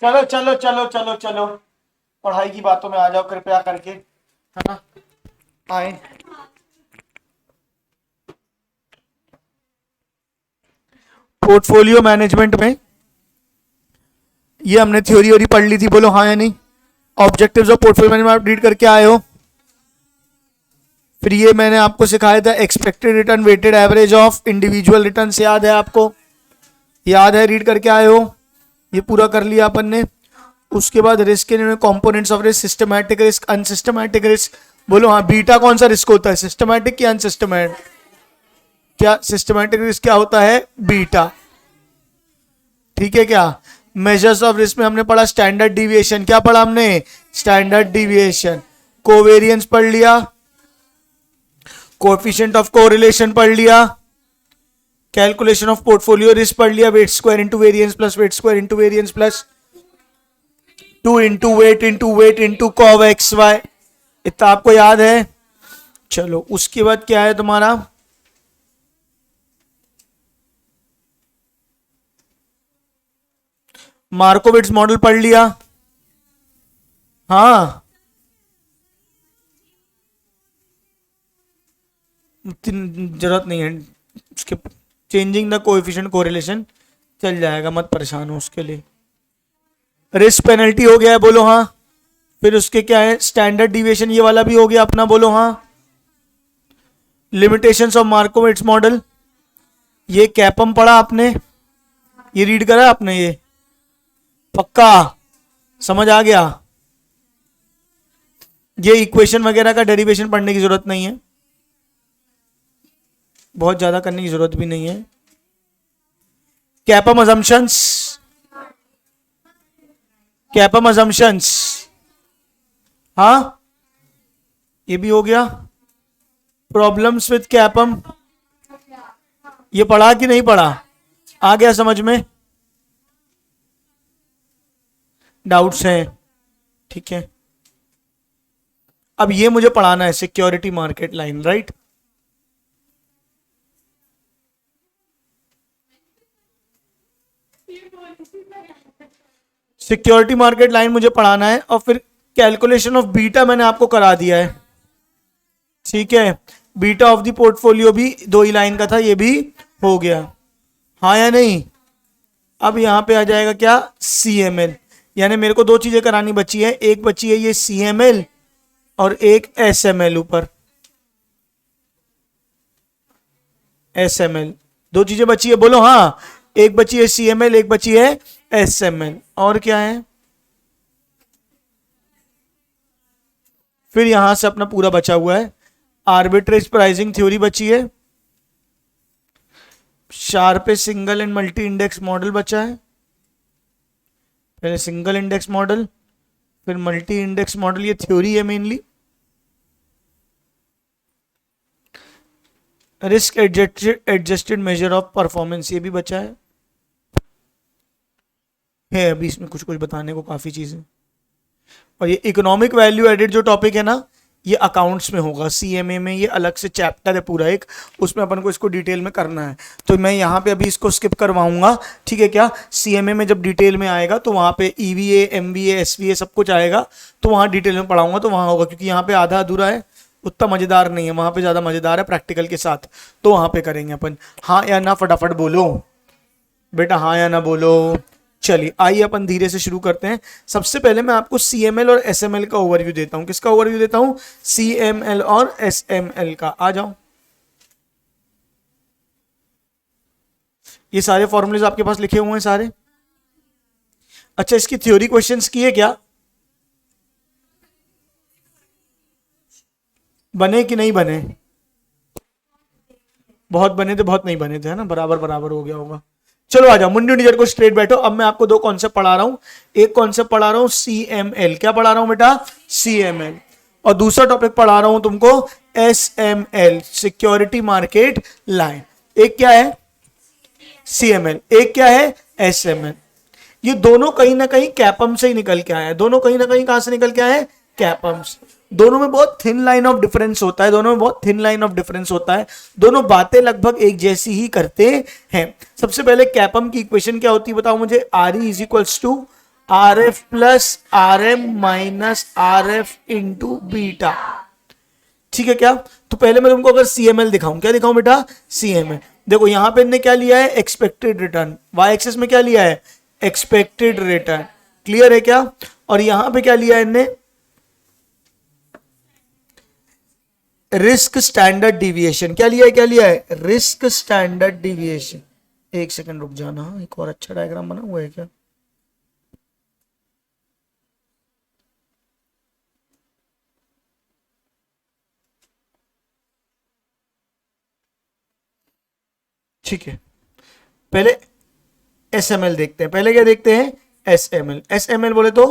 चलो चलो चलो चलो चलो, पढ़ाई की बातों में आ जाओ कृपया करके, है ना। आए, पोर्टफोलियो मैनेजमेंट में ये हमने थ्योरी वोरी पढ़ ली थी, बोलो हाँ या नहीं। ऑब्जेक्टिव्स ऑफ पोर्टफोलियो मैनेजमेंट आप रीड करके आए हो। फिर ये मैंने आपको सिखाया था expected return weighted average of individual return, याद है आपको? याद है, रीड करके आए हो। ये पूरा कर लिया अपन ने। उसके बाद रिस्क के components of risk, systematic risk, unsystematic risk. बोलो हाँ, बीटा कौन सा रिस्क होता है, सिस्टमैटिक या अनसिस्टमैटिक? क्या सिस्टमैटिक रिस्क क्या होता है? बीटा। ठीक है क्या? मेजर्स ऑफ रिस्क में हमने पढ़ा स्टैंडर्ड डिविएशन, क्या पढ़ा हमने? Standard deviation. कोवेरियंस पढ़ लिया, कोएफिशिएंट ऑफ कोरिलेशन पढ़ लिया, कैलकुलेशन ऑफ पोर्टफोलियो रिस्क पढ़ लिया, weight square into variance plus weight square into variance plus 2 into weight into cov X Y. इतना आपको याद है? चलो उसके बाद क्या है तुम्हारा, मार्कोविट्स मॉडल पढ़ लिया। हाँ, जरूरत नहीं है उसके, चेंजिंग द कोएफिशिएंट कोरिलेशन चल जाएगा, मत परेशान हो उसके लिए। रिस्क पेनल्टी हो गया है, बोलो हाँ। फिर उसके क्या है, स्टैंडर्ड डिविएशन, ये वाला भी हो गया अपना, बोलो हाँ। लिमिटेशंस ऑफ मार्कोविट्स मॉडल, ये कैपम पढ़ा आपने, ये रीड करा आपने, ये पक्का समझ आ गया? ये इक्वेशन वगैरह का डेरिवेशन पढ़ने की जरूरत नहीं है, बहुत ज्यादा करने की जरूरत भी नहीं है। कैपम अजम्पशंस, कैपम अजम्पशंस, हाँ ये भी हो गया। प्रॉब्लम्स विद कैपम, ये पढ़ा कि नहीं पढ़ा? आ गया समझ में? डाउट्स हैं? ठीक है, अब ये मुझे पढ़ाना है security market line, right? Security market line मुझे पढ़ाना है, और फिर कैलकुलेशन ऑफ बीटा मैंने आपको करा दिया है, ठीक है। बीटा ऑफ द पोर्टफोलियो भी 2 ही लाइन का था, ये भी हो गया, हाँ या नहीं? अब यहां पे आ जाएगा क्या, CML, यानी मेरे को 2 चीजें करानी बची है, एक बची है ये CML और एक SML, ऊपर SML, 2 चीजें बची है, बोलो हाँ। एक बची है CML, एक बची है SML, और क्या है? फिर यहां से अपना पूरा बचा हुआ है, आर्बिट्रेज प्राइसिंग थ्योरी बची है, sharp single and multi index model बचा है। पहले सिंगल इंडेक्स मॉडल, फिर मल्टी इंडेक्स मॉडल, ये थ्योरी है mainly. Risk adjusted measure of performance, ये भी बचा है अभी इसमें कुछ कुछ बताने को काफी चीजें। और ये इकोनॉमिक वैल्यू एडेड जो टॉपिक है ना, ये अकाउंट्स में होगा, CMA में ये अलग से चैप्टर है पूरा एक, उसमें अपन को इसको डिटेल में करना है, तो मैं यहाँ पे अभी इसको स्किप करवाऊंगा, ठीक है क्या? CMA में जब डिटेल में आएगा तो वहाँ पे EVA, MVA, SVA सब कुछ आएगा, तो वहाँ डिटेल में पढ़ाऊंगा, तो वहाँ होगा, क्योंकि यहाँ पे आधा अधूरा है, उतना मजेदार नहीं है, वहाँ पे ज्यादा मजेदार है प्रैक्टिकल के साथ, तो वहाँ पे करेंगे अपन। हाँ या ना, फटाफट बोलो बेटा, हाँ या ना बोलो। चलिए आइए अपन धीरे से शुरू करते हैं। सबसे पहले मैं आपको CML और SML का ओवरव्यू देता हूं। किसका ओवरव्यू देता हूं? CML और SML का। आ जाओ, ये सारे फॉर्मूलेज आपके पास लिखे हुए हैं सारे। अच्छा, इसकी थ्योरी क्वेश्चंस किए क्या? बने कि नहीं बने? बहुत बने थे, बहुत नहीं बने थे, है ना, बराबर बराबर हो गया होगा। चलो आ जाओ, मुंडी निजर को स्ट्रेट बैठो। अब मैं आपको 2 कॉन्सेप्ट पढ़ा रहा हूं। एक कॉन्सेप्ट पढ़ा रहा हूं CML, क्या पढ़ा रहा हूं बेटा? CML। और दूसरा टॉपिक पढ़ा रहा हूं तुमको SML, सिक्योरिटी मार्केट लाइन। एक क्या है? CML, एक क्या है? SML। ये दोनों कहीं ना कहीं कैपम से ही निकल के आया है, दोनों कहीं ना कहीं कहां से निकल के आए हैं? कैपम से। दोनों में बहुत थिन लाइन ऑफ डिफरेंस होता है, दोनों में बहुत थिन लाइन ऑफ डिफरेंस होता है, दोनों बातें लगभग एक जैसी ही करते हैं। सबसे पहले कैपम की इक्वेशन क्या होती है बताओ मुझे? RE is equals to R F plus R M minus R F into beta. ठीक है क्या? तो पहले मैं तुमको अगर सीएमएल दिखाऊं, क्या दिखाऊं बेटा? सीएमएल। देखो यहां पे इनने क्या लिया है? Expected return. वाई एक्सेस में क्या लिया है? Expected return. क्लियर है क्या? और यहां पे क्या लिया है इनने? Risk standard deviation. क्या लिया है? क्या लिया है? Risk standard deviation. एक सेकंड रुक जाना, एक और अच्छा डायग्राम बना हुआ है क्या? ठीक है, पहले एसएमएल देखते हैं। पहले क्या देखते हैं? एसएमएल। एसएमएल बोले तो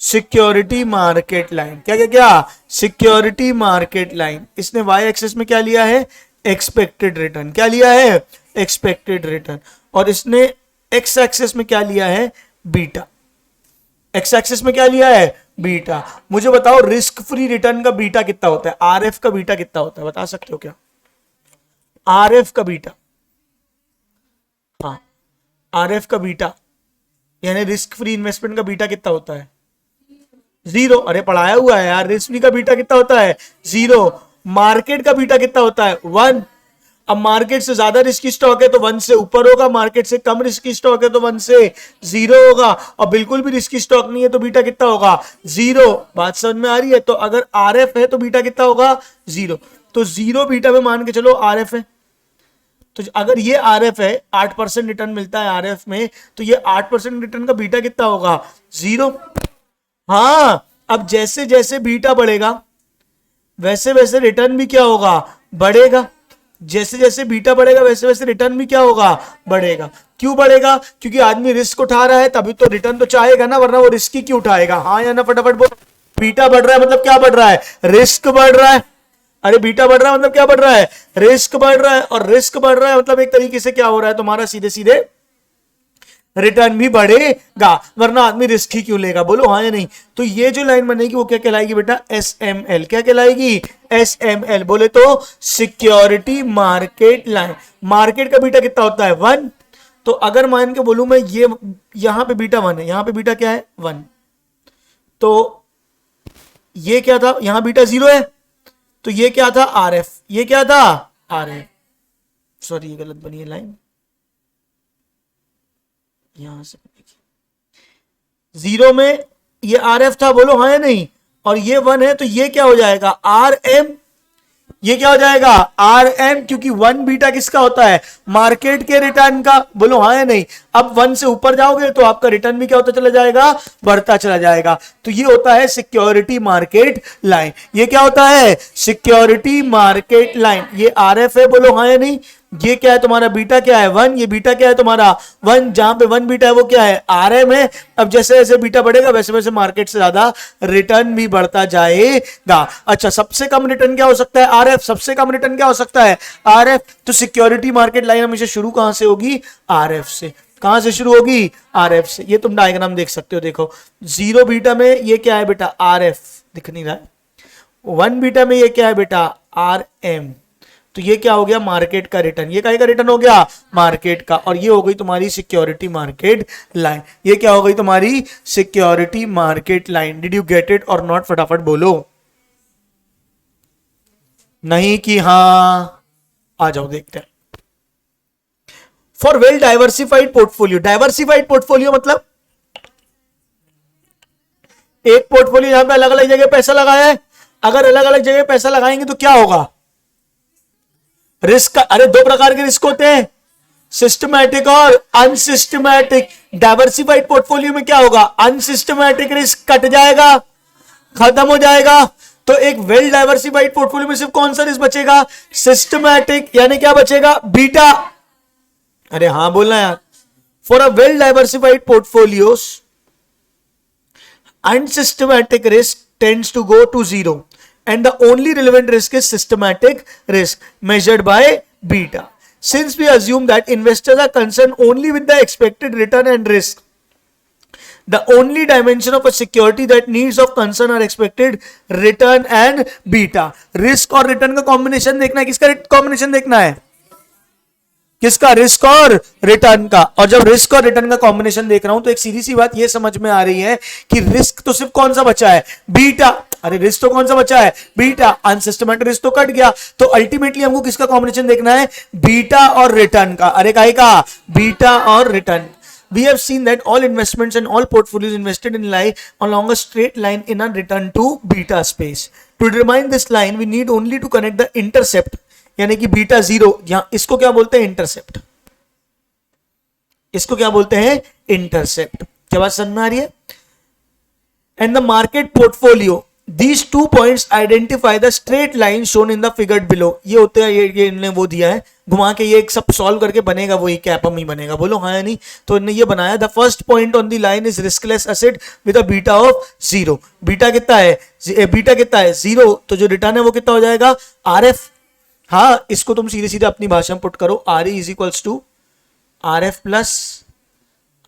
सिक्योरिटी मार्केट लाइन। क्या क्या क्या? Security market line. इसने वाई एक्सेस में क्या लिया है? Expected return. क्या लिया है? Expected return. और इसने एक्स एक्सेस में क्या लिया है? बीटा। एक्स एक्सेस में क्या लिया है? बीटा। मुझे बताओ रिस्क फ्री रिटर्न का बीटा कितना होता है? आरएफ का बीटा कितना होता है, बता सकते हो क्या? आरएफ का बीटा, हाँ, आरएफ का बीटा यानी रिस्क फ्री इन्वेस्टमेंट का बीटा कितना होता है? 0। अरे पढ़ाया हुआ है यार। रिस्क फ्री का बीटा कितना होता है? 0। मार्केट का बीटा कितना होता है? 1। अब मार्केट से ज्यादा रिस्की स्टॉक है तो 1 से ऊपर होगा, मार्केट से कम रिस्की स्टॉक है तो 1 से 0 होगा, और बिल्कुल भी रिस्की स्टॉक नहीं है तो बीटा कितना होगा? 0। बात समझ में आ रही है? तो अगर आरएफ है तो बीटा कितना होगा? 0। तो 0 बीटा में मान के चलो आरएफ है। तो अगर ये आरएफ है, 8% रिटर्न मिलता है आरएफ में, तो ये 8% रिटर्न का बीटा कितना होगा? 0। हाँ, अब जैसे जैसे बीटा बढ़ेगा वैसे वैसे रिटर्न भी क्या होगा? बढ़ेगा। जैसे जैसे बीटा बढ़ेगा वैसे वैसे रिटर्न भी क्या होगा? बढ़ेगा। क्यों बढ़ेगा? क्योंकि आदमी रिस्क उठा रहा है तभी तो रिटर्न तो चाहेगा ना, वरना वो रिस्क ही क्यों उठाएगा? हाँ या ना फटाफट बोल। बीटा बढ़ रहा है मतलब क्या बढ़ रहा है? रिस्क बढ़ रहा है। अरे बीटा बढ़ रहा है मतलब क्या बढ़ रहा है? रिस्क बढ़ रहा है। और रिस्क बढ़ रहा है मतलब एक तरीके से क्या हो रहा है तुम्हारा? सीधे सीधे रिटर्न भी बढ़ेगा, वरना आदमी रिस्क ही क्यों लेगा? बोलो हाँ या नहीं? तो ये जो लाइन बनेगी वो क्या कहलाएगी बेटा? एसएमएल। क्या कहलाएगी? एसएमएल। बोले तो सिक्योरिटी मार्केट लाइन। मार्केट का बीटा कितना होता है? 1। तो अगर मान के बोलूं मैं ये यहां पे बीटा 1 है, यहां पे बीटा क्या है? 1। तो ये क्या था? यहां बीटा 0 है, तो ये क्या था? आरएफ। ये क्या था? आरएफ। सॉरी ये गलत बनी है लाइन, यहां से 0 में ये आरएफ था, बोलो हाँ या नहीं? और ये 1 है तो ये क्या हो जाएगा? R M. ये क्या हो जाएगा? आर एम, क्योंकि 1 बीटा किसका होता है? मार्केट के रिटर्न का। बोलो हाँ या नहीं? अब 1 से ऊपर जाओगे तो आपका रिटर्न भी क्या होता चला जाएगा? बढ़ता चला जाएगा। तो ये होता है सिक्योरिटी मार्केट लाइन। ये क्या होता है? Security market line. ये आरएफ है, बोलो हाँ या नहीं? ये क्या है तुम्हारा? बीटा क्या है? 1। ये बीटा क्या है तुम्हारा? 1। जहां पे 1 बीटा है वो क्या है? आरएम है। अब जैसे जैसे बीटा बढ़ेगा वैसे वैसे मार्केट से ज्यादा रिटर्न भी बढ़ता जाएगा। अच्छा, सबसे कम रिटर्न क्या हो सकता है? आरएफ। सबसे कम रिटर्न क्या हो सकता है? आरएफ। तो सिक्योरिटी मार्केट लाइन हमेशा शुरू कहां से होगी? आरएफ से। कहां से शुरू होगी? आरएफ से। ये तुम डायग्राम देख सकते हो, देखो 0 बीटा में ये क्या है बेटा? आरएफ। दिख नहीं रहा है? 1 बीटा में ये क्या है बेटा? आरएम। तो ये क्या हो गया? मार्केट का रिटर्न। ये काहे का रिटर्न हो गया? मार्केट का। और ये हो गई तुम्हारी सिक्योरिटी मार्केट लाइन। ये क्या हो गई तुम्हारी? Security market line. Did you get it और नॉट? फटाफट बोलो। नहीं कि हाँ? आ जाओ देखते हैं। For well diversified portfolio. Diversified portfolio मतलब एक पोर्टफोलियो यहां पे अलग अलग जगह पैसा लगाया है। अगर अलग अलग जगह पैसा लगाएंगे तो क्या होगा? रिस्क। अरे 2 प्रकार के रिस्क होते हैं, सिस्टमैटिक और अनसिस्टमैटिक। डाइवर्सिफाइड पोर्टफोलियो में क्या होगा? अनसिस्टमैटिक रिस्क कट जाएगा, खत्म हो जाएगा। तो एक वेल डाइवर्सिफाइड पोर्टफोलियो में सिर्फ कौन सा रिस्क बचेगा? सिस्टमैटिक। यानी क्या बचेगा? बीटा। अरे हाँ बोलना यार। For a well diversified portfolios unsystematic risk tends to go to 0 and the only relevant risk is systematic risk measured by beta. Since we assume that investors are concerned only with the expected return and risk, the only dimension of a security that needs of concern are expected return and beta. Risk और return का combination देखना है। किसका combination देखना है? किसका? Risk और return का। और जब रिस्क और रिटर्न का कॉम्बिनेशन देख रहा हूं तो एक सीधी सी बात ये समझ में आ रही है कि रिस्क तो सिर्फ कौन सा बचा है? बीटा। अरे रिस्क तो कौन सा बचा है? बीटा। अनसिस्टमैटिक रिस्क तो कट गया, तो अल्टीमेटली हमको किसका कॉम्बिनेशन देखना है? बीटा और रिटर्न का। अरे काहे का? बीटा और return. We have seen that all investments and all portfolios invested in lie along a straight line in a return to beta space. To determine this line, we need only to connect the intercept, यानी कि beta zero, यहां इसको क्या बोलते हैं? Intercept. इसको क्या बोलते हैं? इंटरसेप्ट। क्या बात समझ में आ रही है? And the market portfolio, these 2 points identify the straight line shown in the figure below. ये होते हैं, ये इन्होंने वो दिया है घुमा के, ये एक सब सॉल्व करके बनेगा वही कैपम ही बनेगा। बोलो हाँ या नहीं? तो इन्होंने ये बनाया, the first point on the line is riskless asset with a beta of 0। Beta कितना है? बीटा कितना है? 0। तो जो रिटर्न है वो कितना हो जाएगा? RF। हाँ, इसको तुम सीधे सीधे अपनी भाषा में पुट करो, RE is equals to RF plus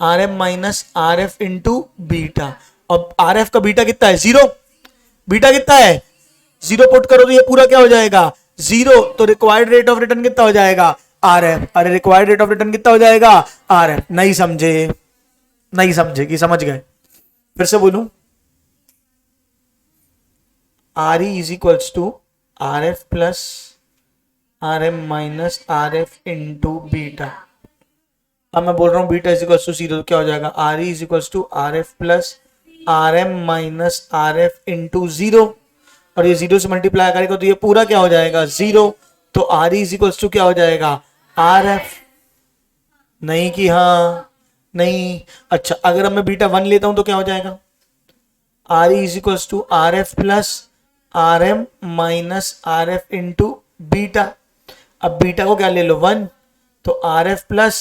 RM minus RF into beta. और RF का बीटा कितना है? 0। बीटा कितना है? 0 पुट करो तो ये पूरा क्या हो जाएगा? 0। तो रिक्वायर्ड रेट ऑफ रिटर्न कितना हो जाएगा? RF। अरे रिक्वायर्ड रेट ऑफ रिटर्न कितना हो जाएगा? RF। नहीं समझे? नहीं समझे कि समझ गए? फिर से बोलूं, RE is equals to RF plus RM minus RF into beta. अब मैं बोल रहा हूं बीटा इज इक्वल्स टू 0, तो क्या हो जाएगा? RE is equals to RF plus RM minus RF into 0, और ये 0 से मल्टीप्लाई करेगा तो ये पूरा क्या हो जाएगा? 0। तो RE इज इक्वल्स टू क्या हो जाएगा? RF। नहीं कि हाँ? नहीं। अच्छा, अगर अब मैं बीटा 1 लेता हूं तो क्या हो जाएगा? RE is equals to RF plus RM minus RF into beta. अब बीटा को क्या ले लो? 1। तो RF प्लस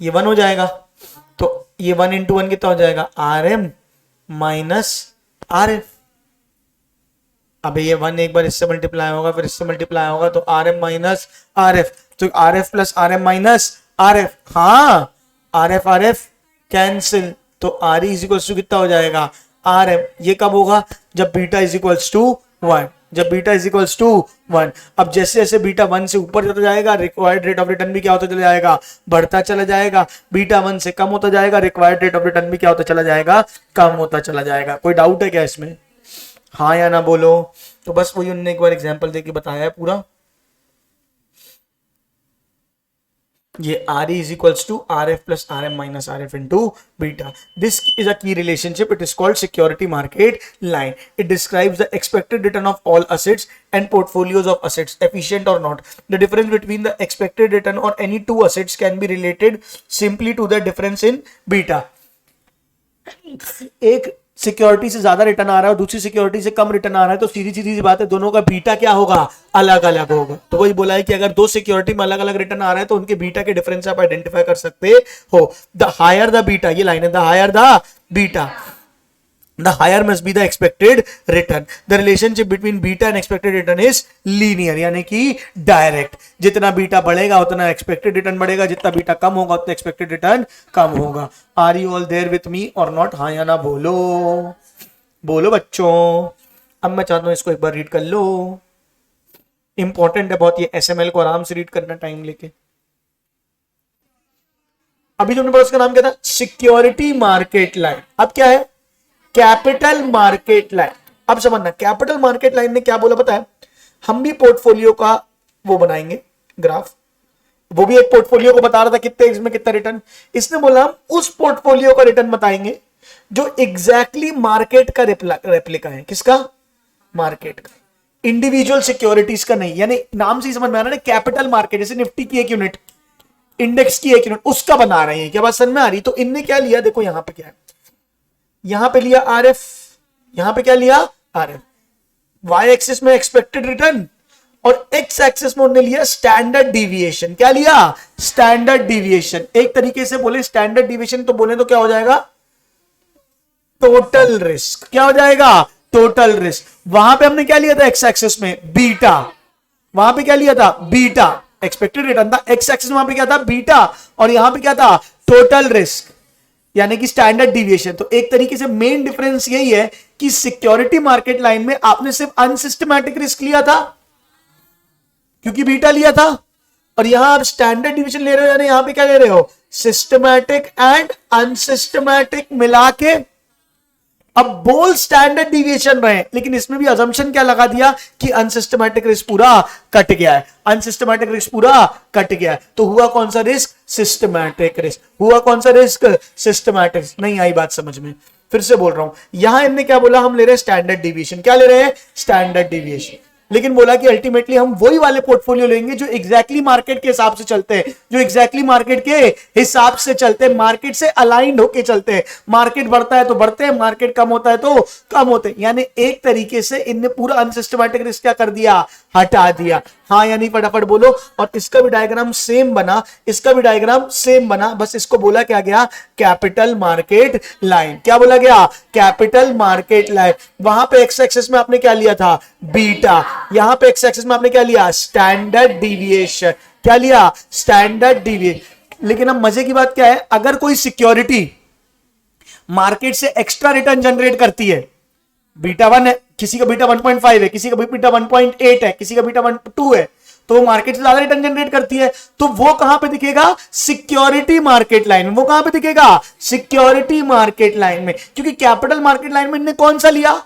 ये 1 हो जाएगा, तो ये 1 इंटू 1 कितना हो जाएगा? RM minus RF। अब ये 1 एक बार इससे मल्टीप्लाई होगा, फिर इससे मल्टीप्लाई होगा, तो RM माइनस RF। तो RF plus RM minus RF। हाँ, RF कैंसिल, तो RE इज इक्वल्स टू कितना हो जाएगा? RM। ये कब होगा? जब बीटा इज इक्वल्स टू 1। जब बीटा इज इक्वल्स टू 1। अब जैसे जैसे बीटा 1 से ऊपर चला जाएगा, रिक्वायर्ड रेट ऑफ रिटर्न भी क्या होता चला जाएगा? बढ़ता चला जाएगा। बीटा 1 से कम होता जाएगा, रिक्वायर्ड रेट ऑफ रिटर्न भी क्या होता चला जाएगा? कम होता चला जाएगा। कोई डाउट है क्या इसमें? हाँ या ना बोलो। तो बस वही उन्होंने एक बार एग्जांपल देके बताया है पूरा। ये RE is equals to RF plus RM minus RF into beta. This is a key relationship. It is called security market line. It describes the expected return of all assets and portfolios of assets, efficient or not. The difference between the expected return or any two assets can be related simply to the difference in beta. एक security से ज्यादा return आ रहा है और दूसरी security से कम return आ रहा है, तो सीधी सीधी सी बात है, दोनों का बीटा क्या होगा? अलग अलग होगा। तो वही बोला है कि अगर दो सिक्योरिटी में अलग अलग रिटर्न आ रहा है तो उनके बीटा के डिफरेंस आप आइडेंटिफाई कर सकते हो। द हायर द बीटा, ये लाइन है, the higher the beta, the higher must be the expected return. The relationship between beta and expected return is linear, यानी कि डायरेक्ट। जितना बीटा बढ़ेगा उतना एक्सपेक्टेड रिटर्न बढ़ेगा, जितना बीटा कम होगा उतना एक्सपेक्टेड रिटर्न कम होगा। Are you all there with me और नॉट? हाँ या ना बोलो, बोलो बच्चों। अब मैं चाहता हूं इसको एक बार रीड कर लो, इंपॉर्टेंट है बहुत ये। एसएमएल को आराम से रीड करना टाइम लेके। अभी जो उसका नाम क्या था? Security market line. अब क्या है? Capital market line. अब समझना, कैपिटल मार्केट लाइन ने क्या बोला पता है? हम भी पोर्टफोलियो का वो बनाएंगे ग्राफ, वो भी एक पोर्टफोलियो को बता रहा था कितने इसमें कितना रिटर्न। इसने बोला हम उस पोर्टफोलियो का रिटर्न बताएंगे जो एग्जैक्टली मार्केट का रेप्लिका है। किसका? मार्केट का, इंडिविजुअल सिक्योरिटीज का नहीं। यानी नाम से ही समझ में आ रहा है, कैपिटल मार्केट जैसे निफ्टी की एक यूनिट, इंडेक्स की एक यूनिट, उसका बना रहे हैं। क्या बात समझ में आ रही? तो इनने क्या लिया, देखो यहां पे क्या है, यहां पे लिया RF, यहां पे क्या लिया? RF। Y एक्सिस में एक्सपेक्टेड रिटर्न और X एक्सिस में उन्होंने लिया स्टैंडर्ड डिविएशन। क्या लिया? Standard deviation. एक तरीके से बोले स्टैंडर्ड डिविएशन तो बोले तो क्या हो जाएगा? Total risk. क्या हो जाएगा? Total risk. वहां पे हमने क्या लिया था? X एक्सिस में बीटा। वहां पे क्या लिया था? बीटा। एक्सपेक्टेड रिटर्न था, X एक्सिस में वहां पे क्या था? बीटा। और यहां पे क्या था? टोटल रिस्क, यानी कि स्टैंडर्ड डिविएशन। तो एक तरीके से मेन डिफरेंस यही है कि सिक्योरिटी मार्केट लाइन में आपने सिर्फ अनसिस्टमैटिक रिस्क लिया था क्योंकि बीटा लिया था, और यहां आप स्टैंडर्ड डिवीजन ले रहे हो, यानी यहां पे क्या ले रहे हो, सिस्टमैटिक एंड अनसिस्टमैटिक मिला के। अब बोल स्टैंडर्ड डिविएशन रहे, लेकिन इसमें भी अजम्पशन क्या लगा दिया कि अनसिस्टमैटिक रिस्क पूरा कट गया है, अनसिस्टमैटिक रिस्क पूरा कट गया है। तो हुआ कौन सा रिस्क, सिस्टमैटिक रिस्क। हुआ कौन सा रिस्क, सिस्टमैटिक। नहीं आई बात समझ में, फिर से बोल रहा हूं, यहां इनने क्या बोला, हम ले रहे हैं स्टैंडर्ड डिविएशन। क्या ले रहे हैं, स्टैंडर्ड डिविएशन। लेकिन बोला कि अल्टीमेटली हम वही वाले पोर्टफोलियो लेंगे जो एग्जैक्टली मार्केट के हिसाब से चलते हैं, जो एग्जैक्टली मार्केट के हिसाब से चलते हैं, मार्केट से अलाइंड होके चलते हैं। मार्केट बढ़ता है तो बढ़ते हैं, मार्केट कम होता है तो कम होते हैं। यानी एक तरीके से इनने पूरा अनसिस्टमैटिक रिस्क क्या कर दिया, हटा दिया। हाँ यानी फटाफट बोलो। और इसका भी डायग्राम सेम बना, इसका भी डायग्राम सेम बना, बस इसको बोला क्या गया, कैपिटल मार्केट लाइन। क्या बोला गया, कैपिटल मार्केट लाइन। वहां पे एक्स एक्सिस में आपने क्या लिया था, बीटा। यहां पे एक्स एक्सिस में आपने क्या लिया, स्टैंडर्ड डिविएशन। क्या लिया, स्टैंडर्ड डिविएशन। लेकिन अब मजे की बात क्या है, अगर कोई सिक्योरिटी मार्केट से एक्स्ट्रा रिटर्न जनरेट करती है, बीटा 1 है, किसी का बीटा 1.5 है, किसी का बीटा 1.8 है, किसी का बीटा 1.2 है, तो वो मार्केट से ज्यादा रिटर्न जनरेट करती है, तो वो कहां पे दिखेगा, सिक्योरिटी मार्केट लाइन में। वो कहां पे दिखेगा, सिक्योरिटी मार्केट लाइन में। क्योंकि कैपिटल मार्केट लाइन में इन्होंने कौन सा लिया,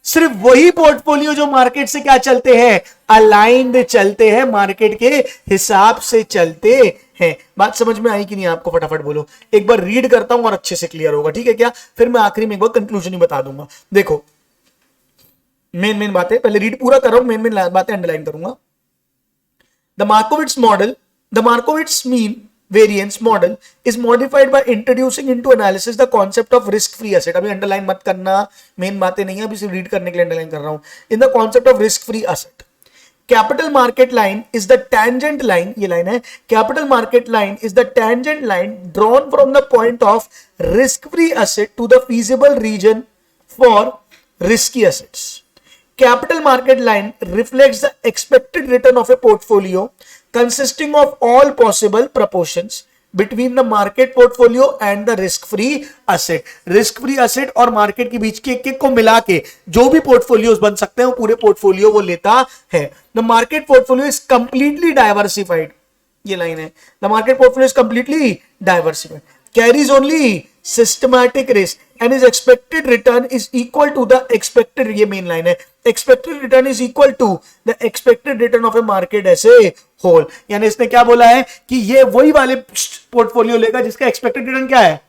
सिर्फ वही पोर्टफोलियो जो मार्केट से क्या चलते हैं, अलाइंड चलते हैं, मार्केट के हिसाब से चलते हैं। बात समझ में आई कि नहीं आपको, फटाफट बोलो। एक बार रीड करता हूं और अच्छे से क्लियर होगा, ठीक है क्या, फिर मैं आखिरी में एक बार कंक्लूजन ही बता दूंगा। देखो मेन बातें पहले रीड पूरा कर रहा हूं, मेन बातें अंडरलाइन करूंगा। The मार्कोविट्स model, the मार्कोविट्स mean variance model is modified by introducing into analysis the concept of risk free asset। अभी अंडरलाइन मत करना, मेन बातें नहीं है, अभी सिर्फ रीड करने के लिए अंडरलाइन कर रहा हूं। In the concept of risk free asset, capital market line is the tangent line, ये लाइन है, capital market line is the tangent line drawn from the point of risk free asset to the feasible region for risky assets. Capital market line reflects the expected return of a portfolio consisting of all possible proportions between the market portfolio and the risk-free asset। risk-free asset और market के बीच के एक को मिला के जो भी portfolios बन सकते हैं वो पूरे portfolio वो लेता है। The market portfolio is completely diversified, ये लाइन है, the market portfolio is completely diversified, carries only systematic risk and his expected return is equal to the expected, ये मेन लाइन है, expected return is equal to the expected return of a market as a whole। यानी इसने क्या बोला है कि ये वही वाले पोर्टफोलियो लेगा जिसका एक्सपेक्टेड रिटर्न क्या है,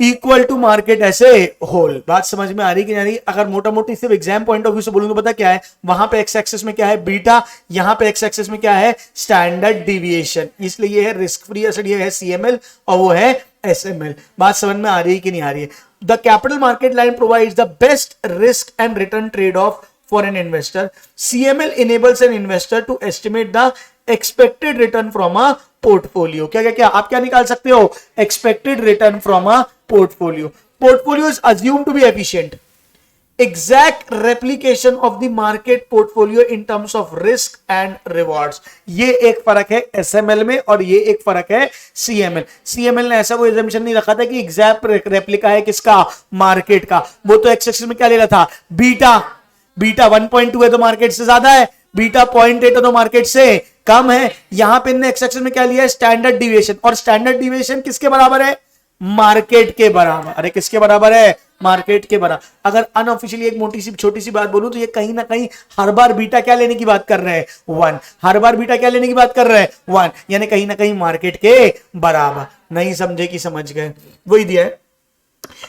equal to market as a whole. बात समझ में आ रही कि नहीं। अगर मोटा मोटी सिर्फ एग्जाम पॉइंट ऑफ व्यू से बोलूं तो पता क्या है, वहां पे एक्स एक्सिस में क्या है, बीटा, यहां पे एक्स एक्सिस में क्या है, स्टैंडर्ड डिविएशन। इसलिए ये है रिस्क फ्री एसेट, ये है सीएमएल और वो है एसएमएल। बात समझ में आ रही है कि नहीं आ रही है। The capital market line provides the best risk and return trade off for an investor। CML enables an investor to estimate the expected return from a portfolio। क्या आप क्या निकाल सकते हो, expected return from a portfolio। Portfolio is assumed to be efficient, exact replication of the market portfolio in terms of risk and rewards। ये एक फर्क है SML में और ये एक फर्क है CML। CML ने ऐसा कोई assumption नहीं रखा था कि एग्जैक्ट रेप्लिका है किसका, मार्केट का। वो तो एक्स एक्सिस में क्या ले रहा था, बीटा 1.2 है तो मार्केट से ज्यादा है, बीटा 0.8 है तो मार्केट से कम है। यहां पे इन्होंने एक्स एक्सिस में क्या लिया है, स्टैंडर्ड डिविएशन, और स्टैंडर्ड डिविएशन किसके बराबर है, मार्केट के बराबर। अरे किसके बराबर है, मार्केट के बराबर। अगर अनऑफिशियली एक मोटी सी छोटी सी बात बोलूं तो ये कहीं ना कहीं हर बार बीटा क्या लेने की बात कर रहे हैं, 1। हर बार बीटा क्या लेने की बात कर रहे हैं, 1, यानी कहीं ना कहीं मार्केट के बराबर। नहीं समझे कि समझ गए, वही दिया है।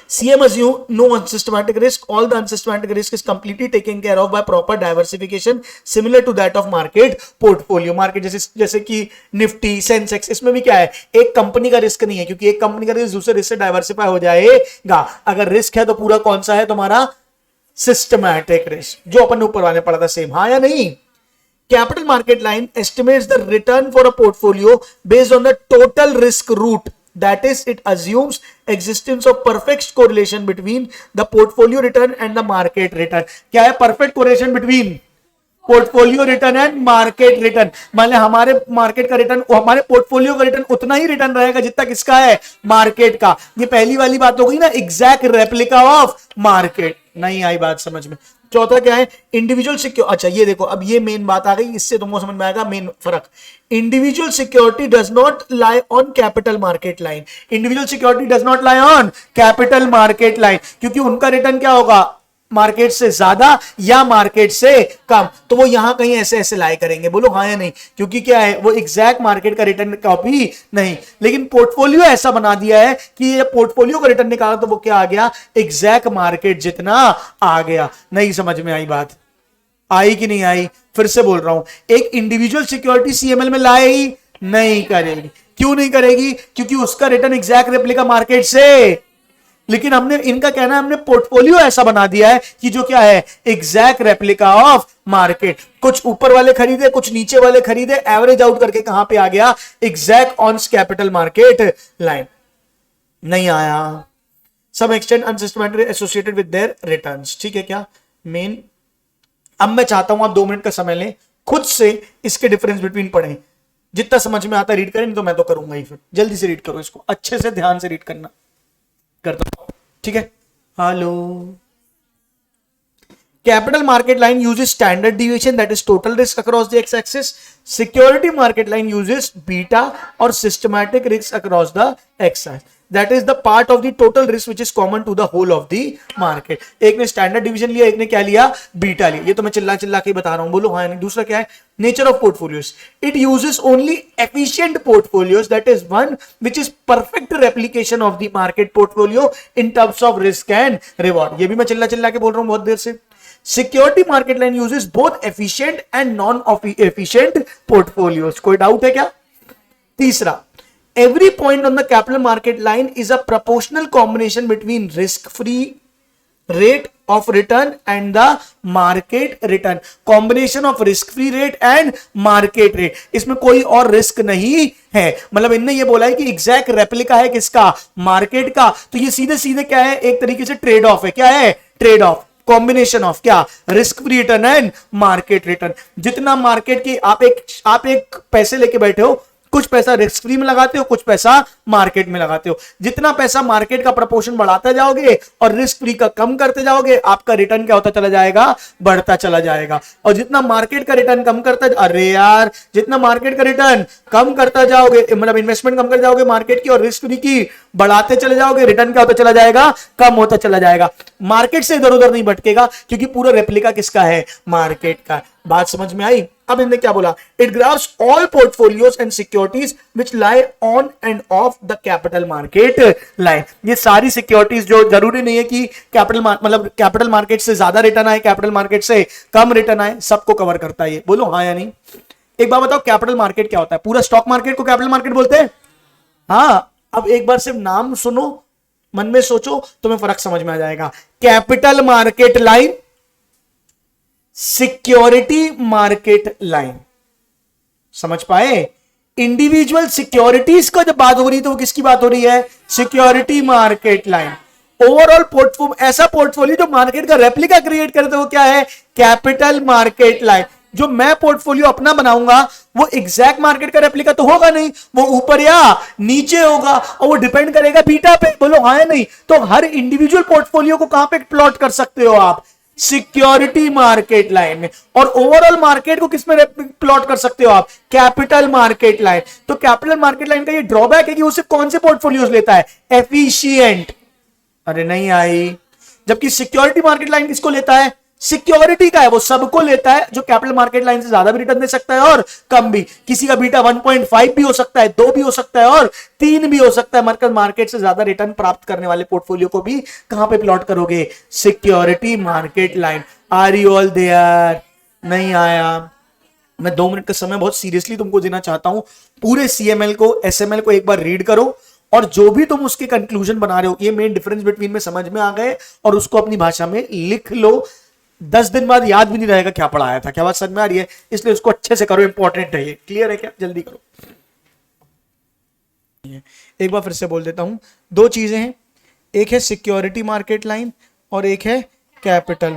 CM assume no unsystematic risk, all the unsystematic risk is completely taken care of by proper diversification similar to that of market portfolio। Market जैसे कि निफ्टी, सेंसेक्स, इसमें भी क्या है, एक कंपनी का रिस्क नहीं है, क्योंकि एक कंपनी का रिस्क दूसरे रिस्क से डाइवर्सिफाई हो जाएगा। अगर रिस्क है तो पूरा कौन सा है तुम्हारा, सिस्टमैटिक रिस्क, जो अपन ऊपर वाले पढ़ा था सेम। हाँ या नहीं। Capital market line estimates the return for a portfolio based on the total risk root, that is it assumes existence of perfect correlation between the portfolio return and the market return। क्या है, perfect correlation between portfolio return and market return. मान लिया हमारे market का return, हमारे portfolio का return उतना ही return रहेगा जितना किसका है, मार्केट का। ये पहली वाली बात हो गई ना, एग्जैक्ट रेप्लिका ऑफ मार्केट। नहीं आई बात समझ में, चौथा क्या है, इंडिविजुअल सिक्योर, अच्छा ये देखो, अब ये मेन बात आ गई, इससे तुमको समझ में आएगा मेन फर्क। Individual security does not lie on capital market line, individual security does not lie on capital market line, क्योंकि उनका रिटर्न क्या होगा, मार्केट से ज्यादा या मार्केट से कम, तो वो यहां कहीं ऐसे ऐसे लाई करेंगे, बोलो हाँ या नहीं, क्योंकि क्या है, वो एग्जैक्ट मार्केट का रिटर्न कॉपी नहीं। लेकिन पोर्टफोलियो ऐसा बना दिया है कि ये पोर्टफोलियो का रिटर्न निकाला तो वो क्या आ गया, एग्जैक्ट मार्केट जितना आ गया। नहीं समझ में आई बात, आई कि नहीं आई, फिर से बोल रहा हूं, एक इंडिविजुअल सिक्योरिटी सीएमएल में लाए ही नहीं करेगी। क्यों नहीं करेगी, क्योंकि उसका रिटर्न एग्जैक्ट रेप्लिका मार्केट से, लेकिन हमने, इनका कहना है हमने पोर्टफोलियो ऐसा बना दिया है कि जो क्या है, एग्जैक्ट रेप्लिका ऑफ मार्केट, कुछ ऊपर वाले खरीदे कुछ नीचे वाले खरीदे, एवरेज आउट करके कहां पे आ गया, exact on capital market line. नहीं आया, some extend unsystematic associated with their returns, ठीक है क्या मेन। अब मैं चाहता हूं आप 2 मिनट का समय लें, खुद से इसके डिफरेंस बिटवीन पढ़ें, जितना समझ में आता रीड करें, नहीं तो मैं तो करूंगा ही, फिर जल्दी से रीड करो इसको, अच्छे से ध्यान से रीड करना, करता हूं, ठीक है। Hello, capital market line uses standard deviation, that is total risk across the x-axis. Security market line uses beta or systematic risk across the x-axis. That is the part of the total risk which is common to the whole of the market. एक ने standard division लिया, एक ने क्या लिया, beta लिया। ये तो मैं चिल्ला चिल्ला के बता रहा हूं, बोलो हाँ नहीं। दूसरा क्या है, nature of portfolios, it uses only efficient portfolios, that is one which is perfect replication of the market portfolio in terms of risk and reward. ये भी मैं चिल्ला चिल्ला के बोल रहा हूं बहुत देर से। Security market line uses both efficient and non efficient portfolios. कोई डाउट है क्या? तीसरा, every point on the capital market line is a proportional combination between risk free rate of return and the market return. combination of risk free rate and market rate. इसमें कोई और risk नहीं है, मतलब इनने ये बोला है कि एग्जैक्ट रेप्लिका है किसका, मार्केट का। तो ये सीधे सीधे क्या है, एक तरीके से ट्रेड ऑफ है। क्या है, ट्रेड ऑफ, कॉम्बिनेशन ऑफ क्या, risk free return and market return. जितना मार्केट की आप एक पैसे लेके बैठे हो, कुछ पैसा रिस्क फ्री में लगाते हो, कुछ पैसा मार्केट में लगाते हो। जितना पैसा मार्केट का प्रपोर्शन बढ़ाते जाओगे और रिस्क फ्री का कम करते जाओगे, आपका रिटर्न क्या होता चला जाएगा, बढ़ता चला जाएगा। और जितना मार्केट का रिटर्न कम करता, अरे यार, जितना मार्केट का रिटर्न कम करता जाओगे, मतलब इन्वेस्टमेंट कम कर जाओगे मार्केट की और रिस्क फ्री की बढ़ाते चले जाओगे, रिटर्न क्या होता चला जाएगा, कम होता चला जाएगा। मार्केट से इधर उधर नहीं भटकेगा, क्योंकि पूरा रेप्लिका किसका है, मार्केट का। बात समझ में आई? अब इन्होंने क्या बोला, it graphs all portfolios and securities which lie on end of the capital market line. ये सारी सिक्योरिटीज, जो जरूरी नहीं है कि मतलब कैपिटल मार्केट से ज्यादा रिटर्न आए, कैपिटल मार्केट से कम रिटर्न आए, सबको कवर करता है ये। बोलो हाँ या नहीं। एक बार बताओ, कैपिटल मार्केट क्या होता है? पूरा स्टॉक मार्केट को कैपिटल मार्केट बोलते हैं? हाँ, अब एक बार सिर्फ नाम सुनो, मन में सोचो, तुम्हें फर्क समझ में आ जाएगा। Capital market line, security market line, समझ पाए? इंडिविजुअल सिक्योरिटीज का जब बात हो रही है तो वो किसकी बात हो रही है, security market line. Overall portfolio, ऐसा पोर्टफोलियो जो मार्केट का रेप्लिका क्रिएट करे तो वो क्या है, कैपिटल मार्केट लाइन। जो मैं पोर्टफोलियो अपना बनाऊंगा वो एग्जैक्ट मार्केट का रेप्लिका तो होगा नहीं, वो ऊपर या नीचे होगा, और वो डिपेंड करेगा बीटा पे। बोलो हाँ या नहीं। तो हर इंडिविजुअल पोर्टफोलियो को कहां पे प्लॉट कर सकते हो आप, सिक्योरिटी मार्केट लाइन में। और ओवरऑल मार्केट को किसमें प्लॉट कर सकते हो आप, कैपिटल मार्केट लाइन। तो कैपिटल मार्केट लाइन का ये ड्रॉबैक है कि उसे कौन से पोर्टफोलियोज लेता है, एफिशिएंट। अरे नहीं आई। जबकि सिक्योरिटी मार्केट लाइन किसको लेता है, सिक्योरिटी का है, वो सबको लेता है, जो कैपिटल मार्केट लाइन से ज्यादा भी रिटर्न दे सकता है और कम भी। किसी का बीटा 1.5 भी हो सकता है, 2 भी हो सकता है और 3 भी हो सकता है। मगर मार्केट से ज्यादा रिटर्न प्राप्त करने वाले पोर्टफोलियो को भी कहां पे प्लॉट करोगे, security market line. Are you all there? नहीं आया। मैं 2 मिनट का समय बहुत सीरियसली तुमको देना चाहता हूं। पूरे सीएमएल को, एसएमएल को एक बार रीड करो, और जो भी तुम उसके कंक्लूजन बना रहे हो, ये मेन डिफरेंस बिटवीन में समझ में आ गए, और उसको अपनी भाषा में लिख लो। 10 दिन बाद याद भी नहीं रहेगा क्या पढ़ाया था। क्या बात समझ में आ रही है? इसलिए उसको अच्छे से करो, इंपॉर्टेंट है ये। क्लियर है क्या? जल्दी करो। एक बार फिर से बोल देता हूं, 2 चीजें हैं, एक है सिक्योरिटी मार्केट लाइन और एक है कैपिटल